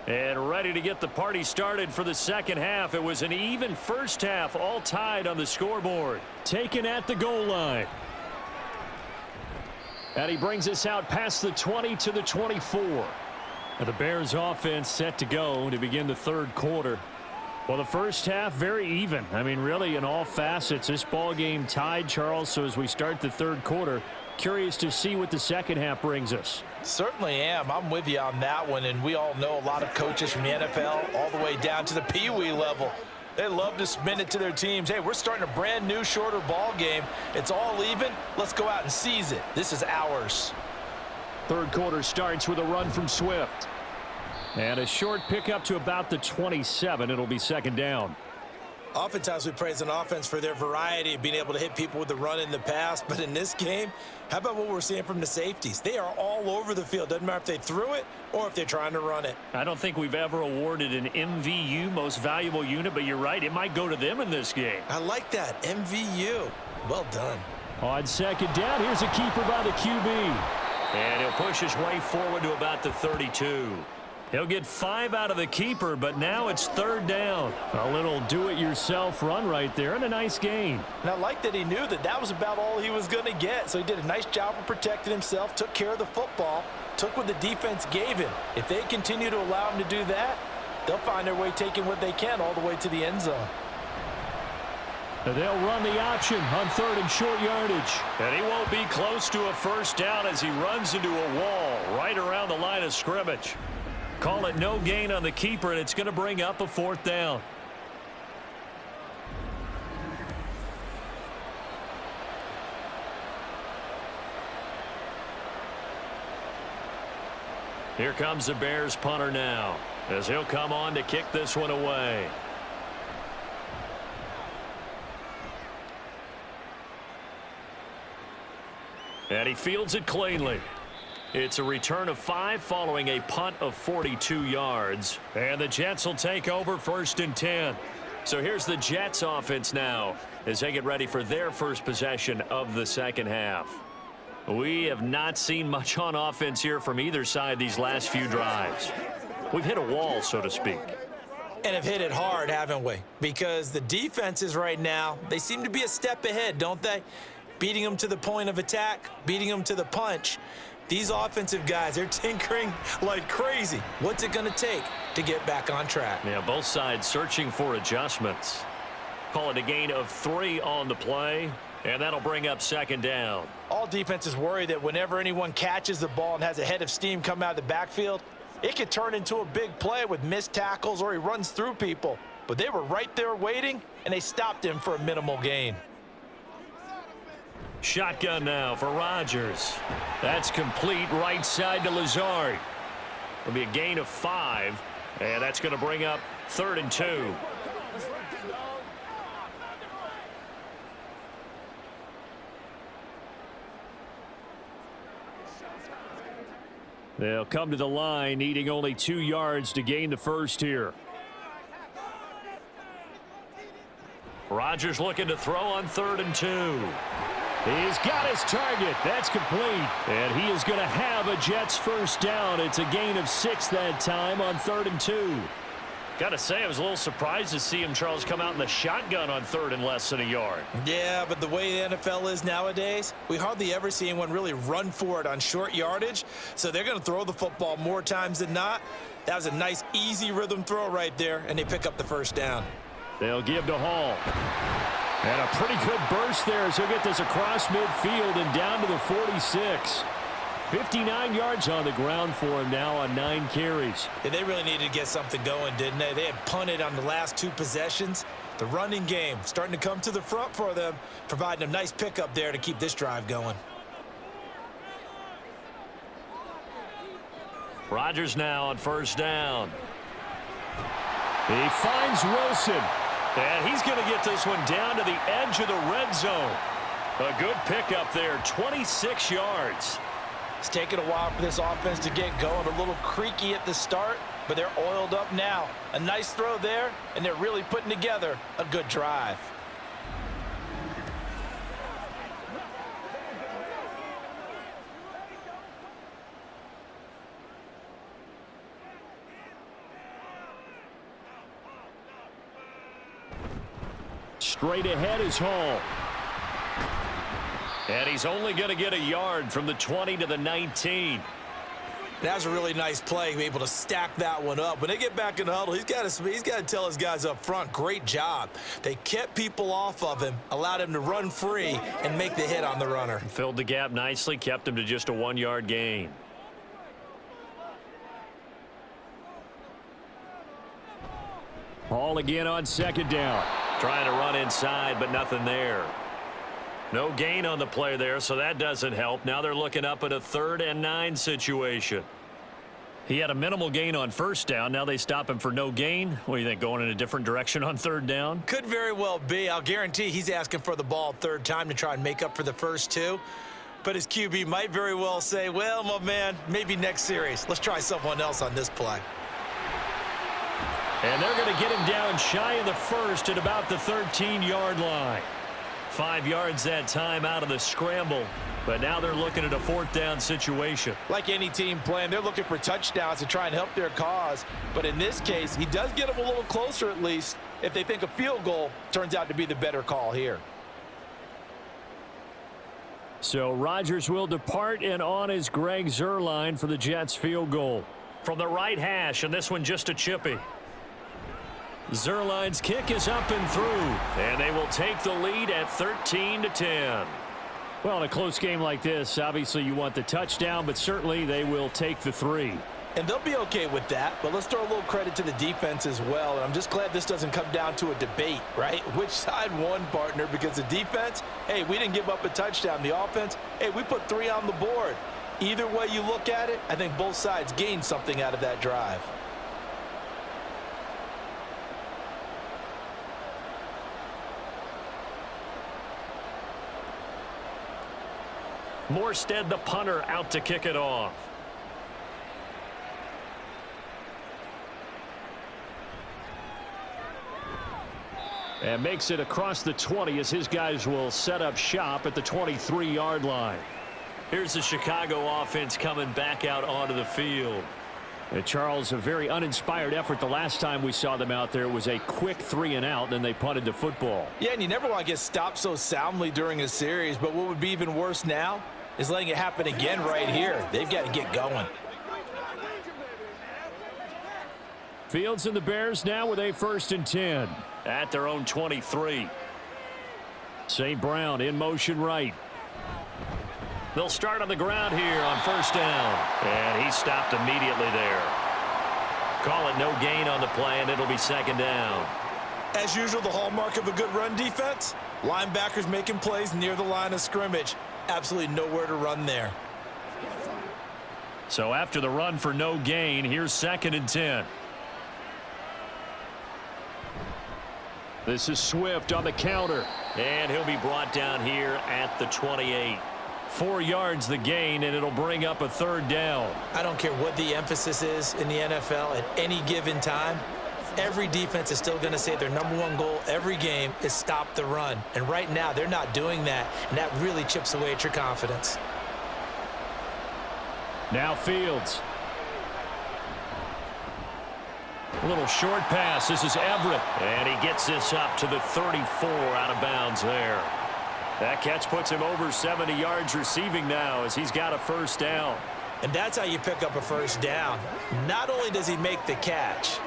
And ready to get the party started for the second half. It was an even first half, all tied on the scoreboard. Taken at the goal line. And he brings us out past the 20 to the 24. And the Bears offense set to go to begin the third quarter. Well, the first half, very even. I mean, really, in all facets, this ball game tied, Charles. So as we start the third quarter, curious to see what the second half brings us. Certainly am. I'm with you on that one, and we all know a lot of coaches from the NFL all the way down to the Pee Wee level. They love to spin it to their teams. Hey, we're starting a brand new, shorter ball game. It's all even. Let's go out and seize it. This is ours. Third quarter starts with a run from Swift. And a short pickup to about the 27. It'll be second down. Oftentimes we praise an offense for their variety of being able to hit people with the run in the pass. But in this game, how about what we're seeing from the safeties? They are all over the field. Doesn't matter if they threw it or if they're trying to run it. I don't think we've ever awarded an MVU, most valuable unit, but you're right. It might go to them in this game. I like that. MVU. Well done. On second down, here's a keeper by the QB. And he'll push his way forward to about the 32. He'll get 5 out of the keeper, but now it's third down. A little do-it-yourself run right there, and a nice gain. And I like that he knew that that was about all he was going to get. So he did a nice job of protecting himself, took care of the football, took what the defense gave him. If they continue to allow him to do that, they'll find their way taking what they can all the way to the end zone. They'll run the option on third and short yardage. And he won't be close to a first down as he runs into a wall right around the line of scrimmage. Call it no gain on the keeper, and it's going to bring up a fourth down. Here comes the Bears punter now, as he'll come on to kick this one away. And he fields it cleanly. It's a return of 5 following a punt of 42 yards. And the Jets will take over first and 10. So here's the Jets offense now as they get ready for their first possession of the second half. We have not seen much on offense here from either side these last few drives. We've hit a wall, so to speak. And have hit it hard, haven't we? Because the defenses right now, they seem to be a step ahead, don't they? beating them to the point of attack, beating them to the punch. These offensive guys, they're tinkering like crazy. What's it going to take to get back on track? Yeah, both sides searching for adjustments. Call it a gain of 3 on the play, and that'll bring up second down. All defenses worry that whenever anyone catches the ball and has a head of steam come out of the backfield, it could turn into a big play with missed tackles or he runs through people. But they were right there waiting, and they stopped him for a minimal gain. Shotgun now for Rodgers. That's complete right side to Lazard. It'll be a gain of 5, and that's going to bring up 3rd and 2. They'll come to the line, needing only 2 yards to gain the first here. Rodgers looking to throw on 3rd and 2. He's got his target. That's complete. And he is going to have a Jets first down. It's a gain of 6 that time on 3rd and 2. Got to say, I was a little surprised to see him, Charles, come out in the shotgun on 3rd and less than a yard. Yeah, but the way the NFL is nowadays, we hardly ever see anyone really run for it on short yardage. So they're going to throw the football more times than not. That was a nice, easy rhythm throw right there, and they pick up the first down. They'll give to Hall. And a pretty good burst there as he'll get this across midfield and down to the 46. 59 yards on the ground for him now on 9 carries. Yeah, they really needed to get something going, didn't they? They had punted on the last 2 possessions. The running game starting to come to the front for them, providing a nice pickup there to keep this drive going. Rodgers now on first down. He finds Wilson. And he's going to get this one down to the edge of the red zone. A good pickup there, 26 yards. It's taken a while for this offense to get going. A little creaky at the start, but they're oiled up now. A nice throw there, and they're really putting together a good drive. Straight ahead is Hall. And he's only going to get a yard from the 20 to the 19. That was a really nice play, able to stack that one up. When they get back in the huddle, he's got to tell his guys up front, great job. They kept people off of him, allowed him to run free and make the hit on the runner. Filled the gap nicely, kept him to just a 1-yard gain. Hall again on second down. Trying to run inside, but nothing there. No gain on the play there, so that doesn't help. Now they're looking up at a 3rd and 9 situation. He had a minimal gain on first down. Now they stop him for no gain. What do you think, going in a different direction on 3rd down? Could very well be. I'll guarantee he's asking for the ball 3rd time to try and make up for the first 2. But his QB might very well say, well, my man, maybe next series. Let's try someone else on this play. And they're going to get him down shy of the first at about the 13-yard line. 5 yards that time out of the scramble. But now they're looking at a 4th down situation. Like any team playing, they're looking for touchdowns to try and help their cause. But in this case, he does get them a little closer at least if they think a field goal turns out to be the better call here. So Rodgers will depart, and on is Greg Zuerlein for the Jets field goal. From the right hash, and this one just a chippy. Zuerlein's kick is up and through, and they will take the lead at 13-10. Well, in a close game like this, obviously you want the touchdown, but certainly they will take the 3. And they'll be okay with that, but let's throw a little credit to the defense as well. And I'm just glad this doesn't come down to a debate, right? Which side won, partner? Because the defense, hey, we didn't give up a touchdown. The offense, hey, we put 3 on the board. Either way you look at it, I think both sides gained something out of that drive. Morstead, the punter, out to kick it off. And makes it across the 20 as his guys will set up shop at the 23-yard line. Here's the Chicago offense coming back out onto the field. Charles, a very uninspired effort. The last time we saw them out there, it was a quick 3-and-out, then they punted the football. Yeah, and you never want to get stopped so soundly during a series, but what would be even worse now is letting it happen again right here. They've got to get going. Fields and the Bears now with a 1st and 10 At their own 23. St. Brown in motion right. They'll start on the ground here on 1st down. And he stopped immediately there. Call it no gain on the play, and it'll be 2nd down. As usual, the hallmark of a good run defense, linebackers making plays near the line of scrimmage. Absolutely nowhere to run there. So after the run for no gain, here's 2nd and 10. This is Swift on the counter. And he'll be brought down here at the 28. 4 yards the gain, and it'll bring up a 3rd down. I don't care what the emphasis is in the NFL at any given time. Every defense is still going to say their #1 goal every game is stop the run. And right now, they're not doing that, and that really chips away at your confidence. Now Fields. A little short pass. This is Everett. And he gets this up to the 34 out of bounds there. That catch puts him over 70 yards receiving now as he's got a 1st down. And that's how you pick up a 1st down. Not only does he make the catch,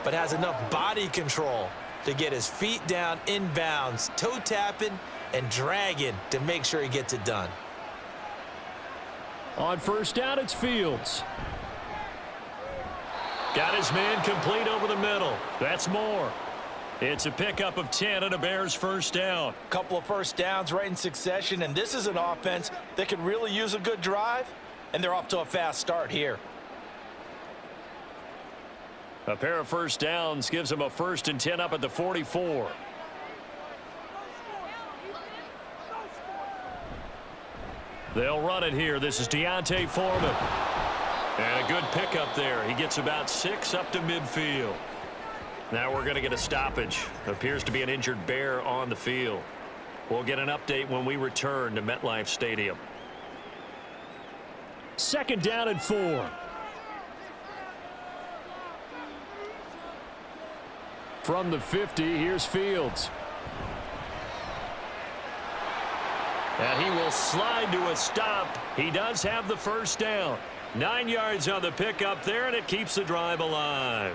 but has enough body control to get his feet down inbounds, toe tapping and dragging to make sure he gets it done. On 1st down, it's Fields. Got his man complete over the middle. That's more. It's a pickup of 10 and a Bears 1st down. Couple of 1st downs right in succession, and this is an offense that could really use a good drive, and they're off to a fast start here. A pair of 1st downs gives them a 1st and 10 up at the 44. They'll run it here. This is Deontay Foreman. And a good pickup there. He gets about 6 up to midfield. Now we're going to get a stoppage. Appears to be an injured Bear on the field. We'll get an update when we return to MetLife Stadium. 2nd down and 4. From the 50, here's Fields. And he will slide to a stop. He does have the 1st down. 9 yards on the pickup there, and it keeps the drive alive.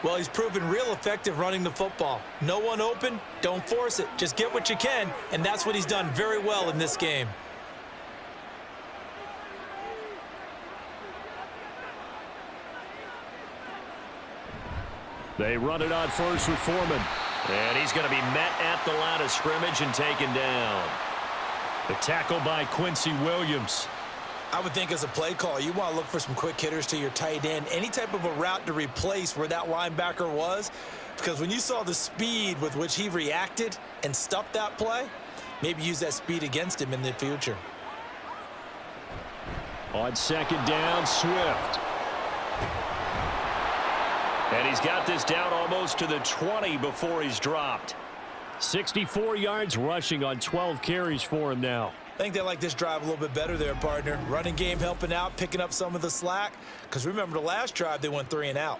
Well, he's proven real effective running the football. No one open, don't force it. Just get what you can, and that's what he's done very well in this game. They run it on 1st with Foreman. And he's going to be met at the line of scrimmage and taken down. The tackle by Quincy Williams. I would think as a play call, you want to look for some quick hitters to your tight end. Any type of a route to replace where that linebacker was. Because when you saw the speed with which he reacted and stuffed that play, maybe use that speed against him in the future. On 2nd down, Swift. And he's got this down almost to the 20 before he's dropped. 64 yards rushing on 12 carries for him now. I think they like this drive a little bit better there, partner. Running game helping out, picking up some of the slack. Because remember the last drive, they went 3 and out.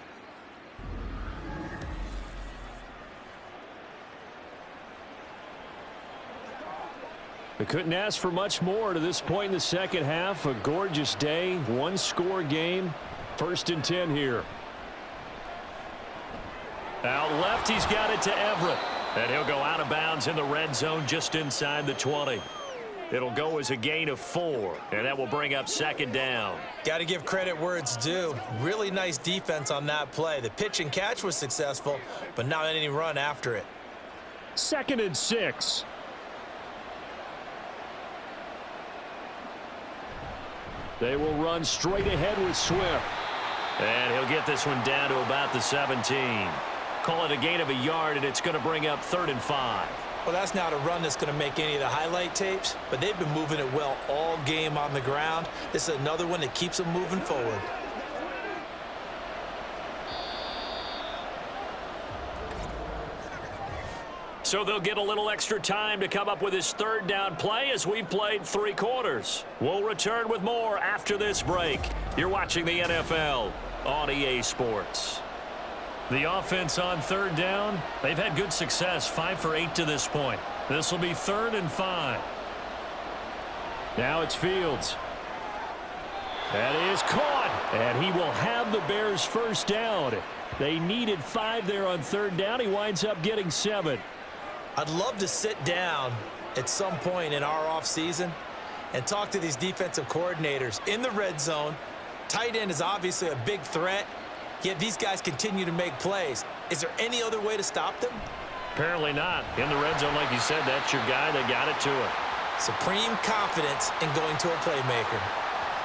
They couldn't ask for much more to this point in the 2nd half. A gorgeous day, 1-score game. 1st and 10 here. Out left, he's got it to Everett. And he'll go out of bounds in the red zone just inside the 20. It'll go as a gain of 4, and that will bring up 2nd down. Got to give credit where it's due. Really nice defense on that play. The pitch and catch was successful, but not any run after it. 2nd and 6. They will run straight ahead with Swift. And he'll get this one down to about the 17. Call it a gain of a yard, and it's going to bring up 3rd and 5. Well, that's not a run that's going to make any of the highlight tapes, but they've been moving it well all game on the ground. This is another one that keeps them moving forward. So they'll get a little extra time to come up with his 3rd down play as we've played 3 quarters. We'll return with more after this break. You're watching the NFL on EA Sports. The offense on third down, they've had good success, 5 for 8 to this point. This will be 3rd and 5. Now it's Fields. That is caught, and he will have the Bears first down. They needed 5 there on third down. He winds up getting 7. I'd love to sit down at some point in our offseason and talk to these defensive coordinators in the red zone. Tight end is obviously a big threat, yet these guys continue to make plays. Is there any other way to stop them? Apparently not. In the red zone, like you said, that's your guy. They got it to him. Supreme confidence in going to a playmaker.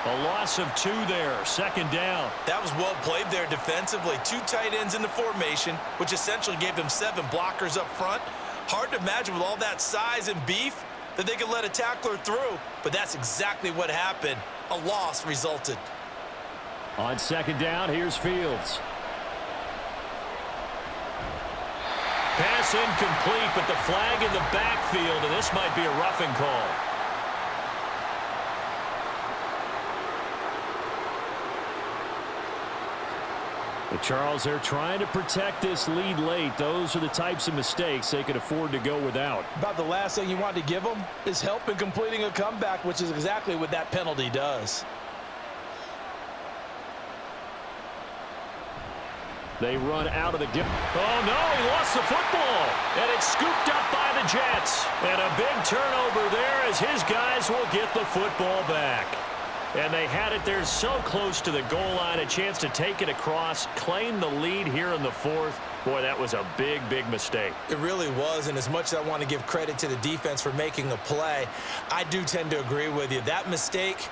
A loss of 2 there, 2nd down. That was well played there defensively. 2 tight ends in the formation, which essentially gave them 7 blockers up front. Hard to imagine with all that size and beef that they could let a tackler through, but that's exactly what happened. A loss resulted. On 2nd down, here's Fields. Pass incomplete, but the flag in the backfield, and this might be a roughing call. The Charles, they're trying to protect this lead late. Those are the types of mistakes they could afford to go without. About the last thing you want to give them is help in completing a comeback, which is exactly what that penalty does. They run out of the game. Oh, no, he lost the football. And it's scooped up by the Jets. And a big turnover there as his guys will get the football back. And they had it there so close to the goal line, a chance to take it across, claim the lead here in the 4th. Boy, that was a big, big mistake. It really was, and as much as I want to give credit to the defense for making a play, I do tend to agree with you. That mistake,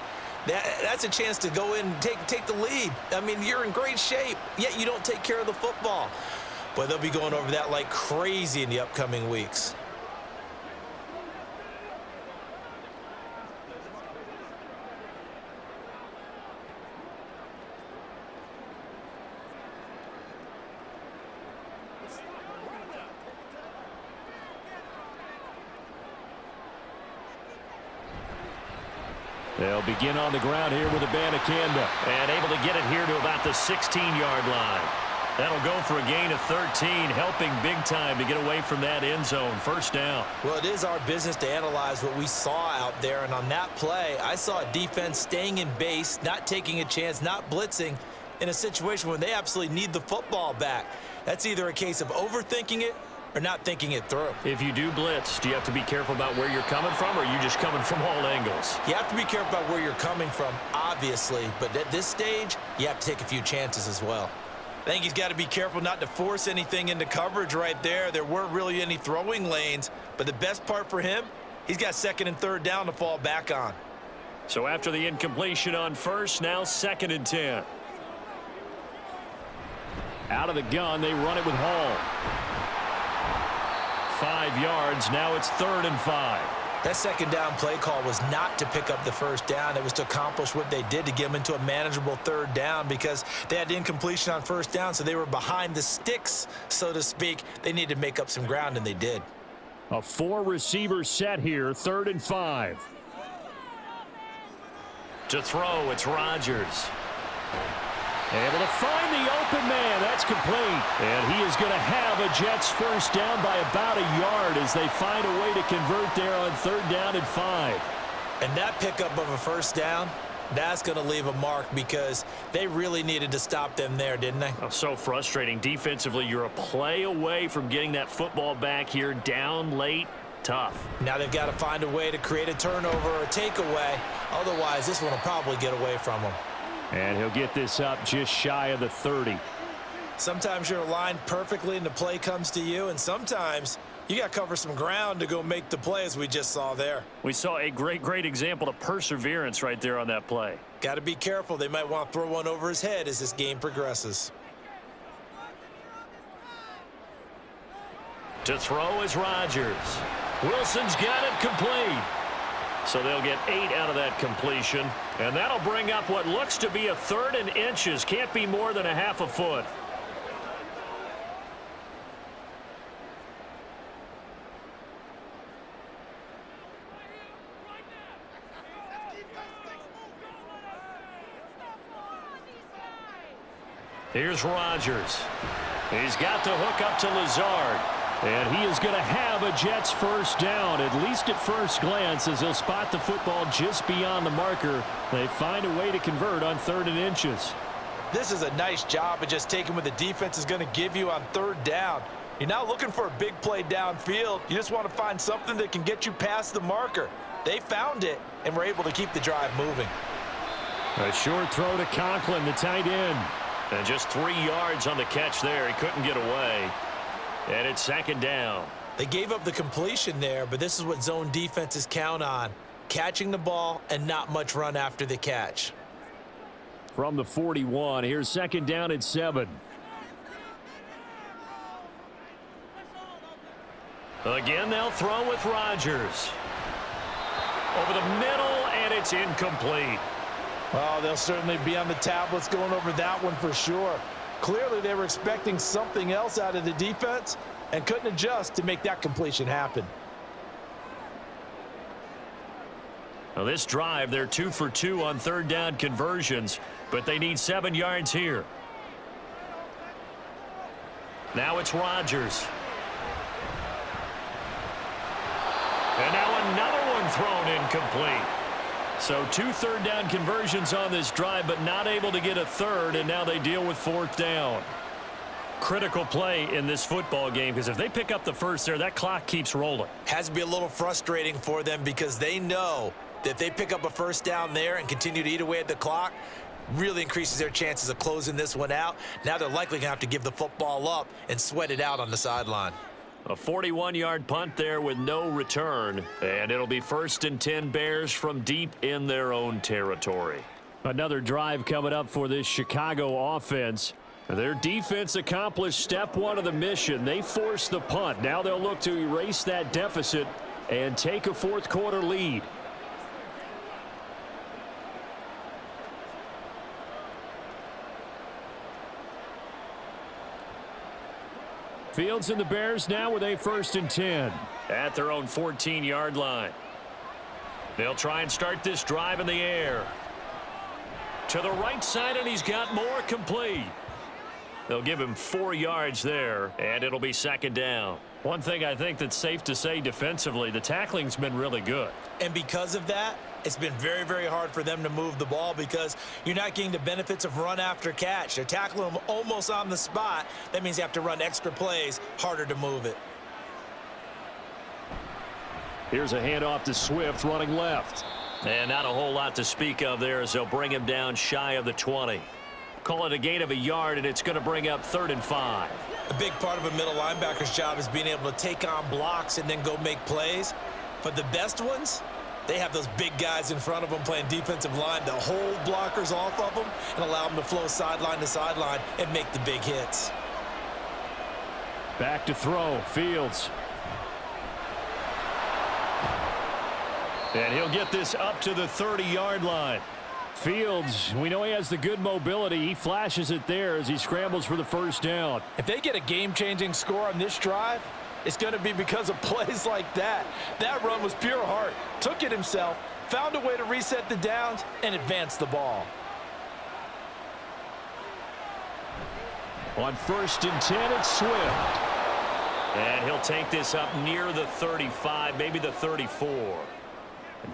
that's a chance to go in and take the lead. I mean, you're in great shape, yet you don't take care of the football. But they'll be going over that like crazy in the upcoming weeks. They'll begin on the ground here with Abanikanda. And able to get it here to about the 16-yard line. That'll go for a gain of 13, helping big time to get away from that end zone. 1st down. Well, it is our business to analyze what we saw out there. And on that play, I saw a defense staying in base, not taking a chance, not blitzing in a situation where they absolutely need the football back. That's either a case of overthinking it or not thinking it through. If you do blitz, do you have to be careful about where you're coming from, or are you just coming from all angles? You have to be careful about where you're coming from, obviously, but at this stage, you have to take a few chances as well. I think he's got to be careful not to force anything into coverage right there. There weren't really any throwing lanes, but the best part for him, he's got 2nd and 3rd down to fall back on. So after the incompletion on 1st, now 2nd and 10. Out of the gun, they run it with Hall. 5 yards, now it's 3rd and 5. That 2nd down play call was not to pick up the 1st down. It was to accomplish what they did to get them into a manageable 3rd down because they had incompletion on 1st down, so they were behind the sticks, so to speak. They needed to make up some ground, and they did. A 4-receiver set here, 3rd and 5. To throw, it's Rodgers. Able to find the open man. That's complete. And he is going to have a Jets 1st down by about a yard as they find a way to convert there on 3rd down and 5. And that pickup of a 1st down, that's going to leave a mark because they really needed to stop them there, didn't they? Oh, so frustrating. Defensively, you're a play away from getting that football back here down late. Tough. Now they've got to find a way to create a turnover or a takeaway. Otherwise, this one will probably get away from them. And he'll get this up just shy of the 30. Sometimes you're aligned perfectly and the play comes to you, and sometimes you got to cover some ground to go make the play as we just saw there. We saw a great example of perseverance right there on that play. Got to be careful. They might want to throw one over his head as this game progresses. To throw is Rodgers. Wilson's got it complete. So they'll get 8 out of that completion. And that'll bring up what looks to be a 3rd and inches. Can't be more than a half a foot. Here's Rodgers. He's got the hook up to Lazard. And he is going to have a Jets first down, at least at first glance, as he'll spot the football just beyond the marker. They find a way to convert on 3rd and inches. This is a nice job of just taking what the defense is going to give you on 3rd down. You're not looking for a big play downfield. You just want to find something that can get you past the marker. They found it and were able to keep the drive moving. A short throw to Conklin, the tight end. And just 3 yards on the catch there. He couldn't get away. And it's 2nd down. They gave up the completion there, but this is what zone defenses count on. Catching the ball and not much run after the catch. From the 41, here's 2nd down at 7. Again, they'll throw with Rodgers. Over the middle, and it's incomplete. Well, they'll certainly be on the tablets going over that one for sure. Clearly, they were expecting something else out of the defense and couldn't adjust to make that completion happen. Now this drive, they're 2 for 2 on 3rd down conversions, but they need 7 yards here. Now it's Rodgers. And now another one thrown incomplete. So 2 3rd down conversions on this drive, but not able to get a 3rd, and now they deal with 4th down. Critical play in this football game, because if they pick up the first there, that clock keeps rolling. Has to be a little frustrating for them because they know that if they pick up a first down there and continue to eat away at the clock, really increases their chances of closing this one out. Now they're likely going to have to give the football up and sweat it out on the sideline. A 41-yard punt there with no return, and it'll be 1st and 10 Bears from deep in their own territory. Another drive coming up for this Chicago offense. Their defense accomplished step 1 of the mission. They forced the punt. Now they'll look to erase that deficit and take a 4th quarter lead. Fields and the Bears now with a 1st and 10 at their own 14-yard line. They'll try and start this drive in the air. To the right side, and he's got more complete. They'll give him 4 yards there, and it'll be 2nd down. One thing I think that's safe to say defensively, the tackling's been really good. And because of that, it's been very, very hard for them to move the ball because you're not getting the benefits of run after catch. They're tackling them almost on the spot. That means you have to run extra plays, harder to move it. Here's a handoff to Swift running left. And not a whole lot to speak of there as they'll bring him down shy of the 20. Call it a gain of a yard, and it's going to bring up 3rd and 5. A big part of a middle linebacker's job is being able to take on blocks and then go make plays. But the best ones, they have those big guys in front of them playing defensive line to hold blockers off of them and allow them to flow sideline to sideline and make the big hits. Back to throw, Fields. And he'll get this up to the 30-yard line. Fields, we know he has the good mobility. He flashes it there as he scrambles for the first down. If they get a game-changing score on this drive, it's going to be because of plays like that. That run was pure heart. Took it himself, found a way to reset the downs, and advance the ball. On 1st and 10, it's Swift. And he'll take this up near the 35, maybe the 34.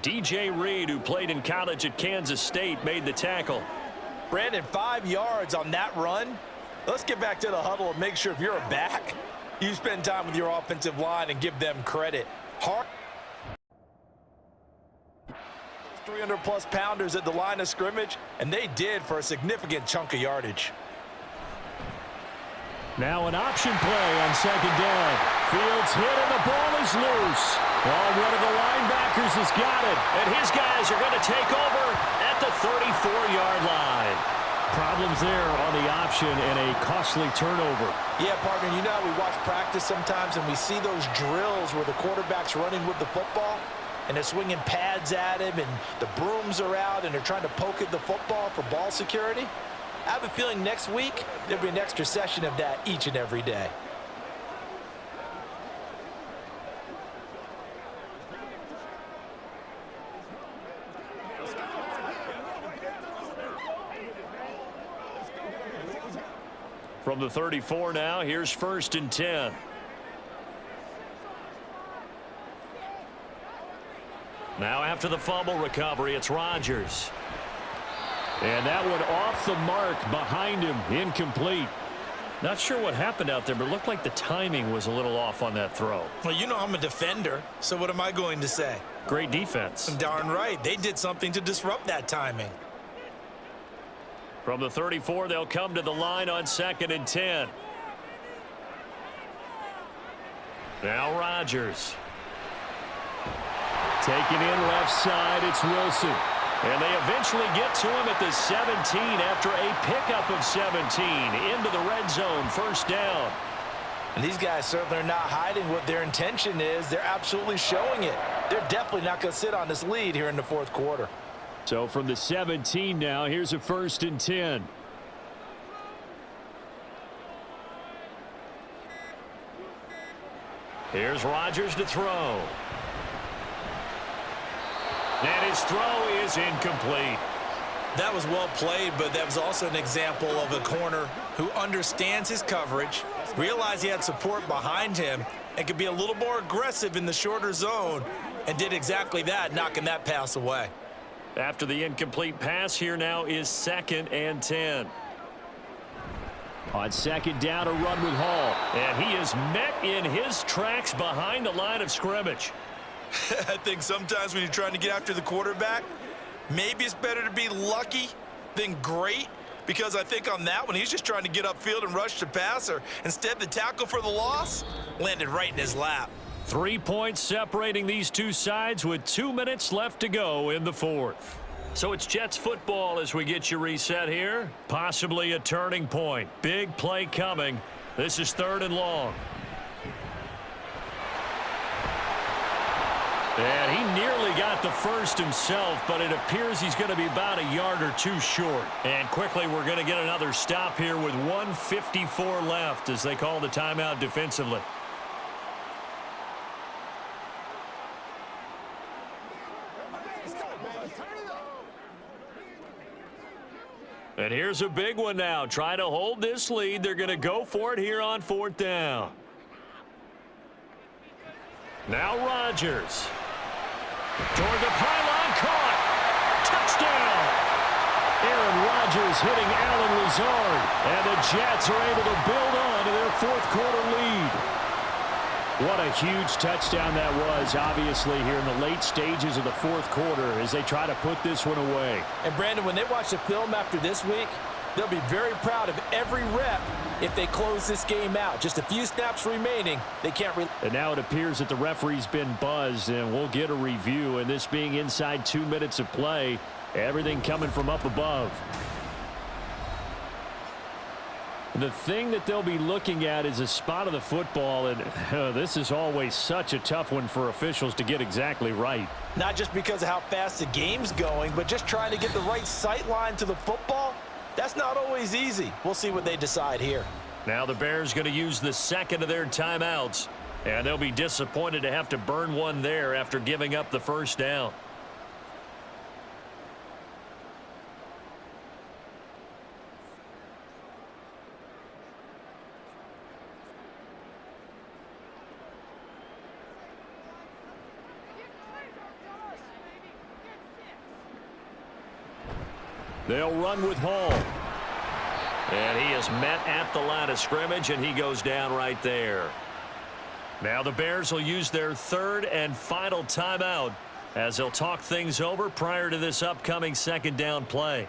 DJ Reed, who played in college at Kansas State, made the tackle. Brandon, 5 yards on that run. Let's get back to the huddle and make sure if you're a back, you spend time with your offensive line and give them credit. 300-plus pounders at the line of scrimmage, and they did for a significant chunk of yardage. Now an option play on 2nd down. Fields hit and the ball is loose. Well, one of the linebackers has got it. And his guys are going to take over at the 34-yard line. Problems there on the option and a costly turnover. Yeah, partner, you know we watch practice sometimes and we see those drills where the quarterback's running with the football and they're swinging pads at him and the brooms are out and they're trying to poke at the football for ball security. I have a feeling next week there'll be an extra session of that each and every day. From the 34 now, here's 1st and 10. Now after the fumble recovery, it's Rodgers. And that one off the mark behind him, incomplete. Not sure what happened out there, but it looked like the timing was a little off on that throw. Well, you know I'm a defender, so what am I going to say? Great defense. Darn right. They did something to disrupt that timing. From the 34, they'll come to the line on 2nd and 10. Now Rodgers. Taken in left side, it's Wilson. And they eventually get to him at the 17 after a pickup of 17 into the red zone, 1st down. And these guys certainly are not hiding what their intention is. They're absolutely showing it. They're definitely not going to sit on this lead here in the 4th quarter. So from the 17 now, here's a 1st and 10. Here's Rodgers to throw. And his throw is incomplete. That was well played, but that was also an example of a corner who understands his coverage, realized he had support behind him, and could be a little more aggressive in the shorter zone, and did exactly that, knocking that pass away. After the incomplete pass, here now is 2nd and 10. On 2nd down, a run with Hall. And he is met in his tracks behind the line of scrimmage. I think sometimes when you're trying to get after the quarterback, maybe it's better to be lucky than great, because I think on that one, he's just trying to get upfield and rush the passer. Instead, the tackle for the loss landed right in his lap. 3 points separating these two sides with 2 minutes left to go in the 4th. So it's Jets football as we get you reset here. Possibly a turning point. Big play coming. This is 3rd and long. And he nearly got the first himself, but it appears he's going to be about a yard or two short. And quickly, we're going to get another stop here with 1:54 left as they call the timeout defensively. And here's a big one now. Trying to hold this lead. They're going to go for it here on 4th down. Now Rodgers. Toward the pylon, caught. Touchdown. Aaron Rodgers hitting Allen Lazard. And the Jets are able to build on to their 4th quarter lead. What a huge touchdown that was, obviously, here in the late stages of the 4th quarter as they try to put this one away. And, Brandon, when they watch the film after this week, they'll be very proud of every rep if they close this game out. Just a few snaps remaining. They can't. And now it appears that the referee's been buzzed, and we'll get a review. And this being inside 2 minutes of play, everything coming from up above. The thing that they'll be looking at is a spot of the football, and this is always such a tough one for officials to get exactly right. Not just because of how fast the game's going, but just trying to get the right sight line to the football. That's not always easy. We'll see what they decide here. Now the Bears going to use the 2nd of their timeouts, and they'll be disappointed to have to burn one there after giving up the 1st down. They'll run with Hall. And he is met at the line of scrimmage, and he goes down right there. Now the Bears will use their 3rd and final timeout as they'll talk things over prior to this upcoming 2nd down play.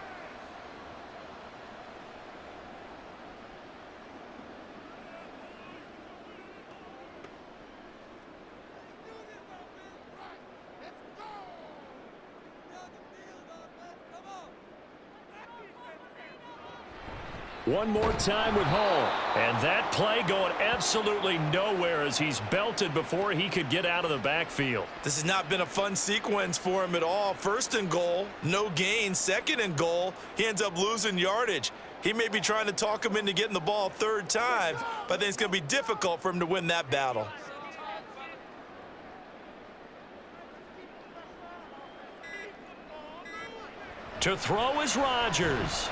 One more time with Hall. And that play going absolutely nowhere as he's belted before he could get out of the backfield. This has not been a fun sequence for him at all. 1st and goal, no gain. 2nd and goal, he ends up losing yardage. He may be trying to talk him into getting the ball 3rd time, but I think it's going to be difficult for him to win that battle. To throw is Rodgers.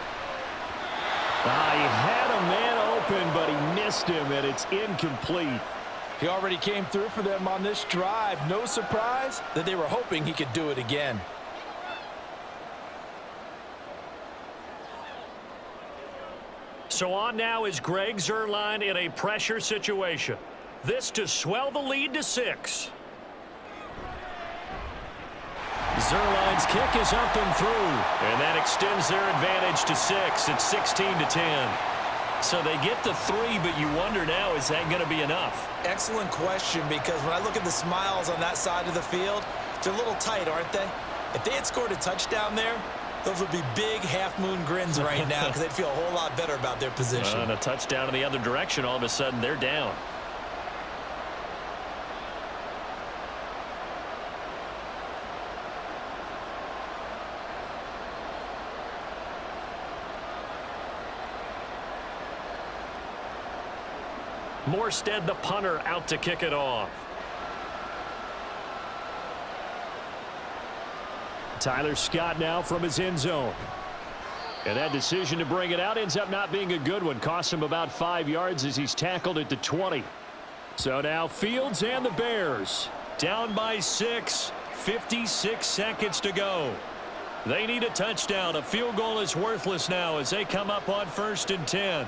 He had a man open, but he missed him, and it's incomplete. He already came through for them on this drive. No surprise that they were hoping he could do it again. So on now is Greg Zuerlein in a pressure situation. This to swell the lead to 6. Zuerlein's kick is up and through, and that extends their advantage to 6. It's 16-10. So they get the 3, but you wonder now, is that going to be enough? Excellent question, because when I look at the smiles on that side of the field, they're a little tight, aren't they? If they had scored a touchdown there, those would be big half-moon grins right now because they'd feel a whole lot better about their position. And a touchdown in the other direction, all of a sudden they're down. Morstead, the punter, out to kick it off. Tyler Scott now from his end zone. And that decision to bring it out ends up not being a good one. Cost him about 5 yards as he's tackled at the 20. So now Fields and the Bears down by 6, 56 seconds to go. They need a touchdown. A field goal is worthless now as they come up on 1st and 10.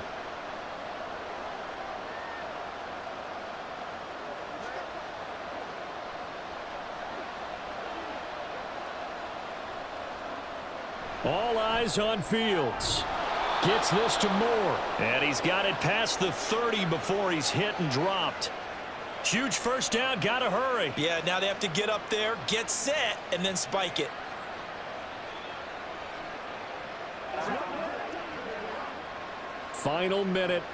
All eyes on Fields. Gets this to Moore. And he's got it past the 30 before he's hit and dropped. Huge first down. Got to hurry. Yeah, now they have to get up there, get set, and then spike it. Final minute.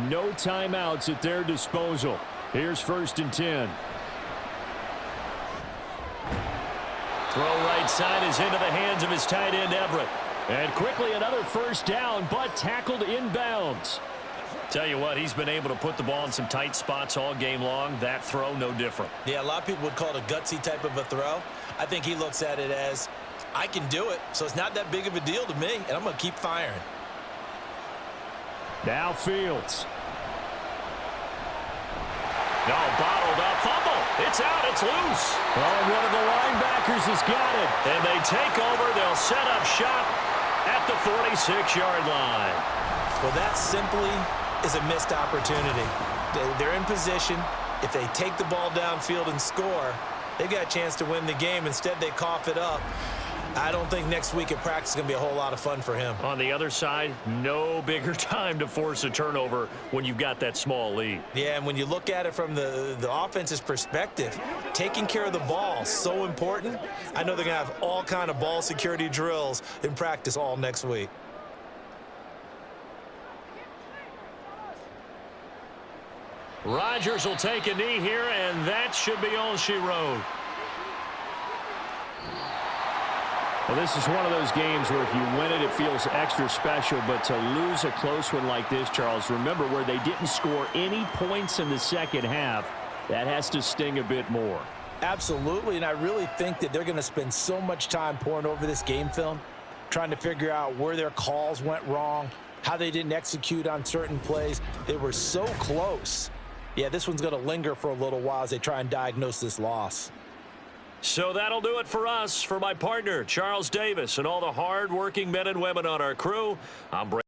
No timeouts at their disposal. Here's 1st and 10. Throw right side is into the hands of his tight end, Everett. And quickly another first down, but tackled inbounds. Tell you what, he's been able to put the ball in some tight spots all game long. That throw, no different. Yeah, a lot of people would call it a gutsy type of a throw. I think he looks at it as, I can do it, so it's not that big of a deal to me, and I'm going to keep firing. Now Fields. No, bottled up, fumble. It's out, it's loose. Oh, one of the linebackers has got it. And they take over. They'll set up shop at the 46-yard line. Well, that simply is a missed opportunity. They're in position. If they take the ball downfield and score, they got a chance to win the game. Instead, they cough it up. I don't think next week at practice is going to be a whole lot of fun for him. On the other side, no bigger time to force a turnover when you've got that small lead. Yeah, and when you look at it from the offense's perspective, taking care of the ball is so important. I know they're going to have all kind of ball security drills in practice all next week. Rodgers will take a knee here, and that should be all she wrote. Well, this is one of those games where if you win it, it feels extra special. But to lose a close one like this, Charles, remember where they didn't score any points in the second half, that has to sting a bit more. Absolutely, and I really think that they're going to spend so much time poring over this game film, trying to figure out where their calls went wrong, how they didn't execute on certain plays. They were so close. Yeah, this one's going to linger for a little while as they try and diagnose this loss. So that'll do it for us. For my partner, Charles Davis, and all the hard-working men and women on our crew, I'm Brady.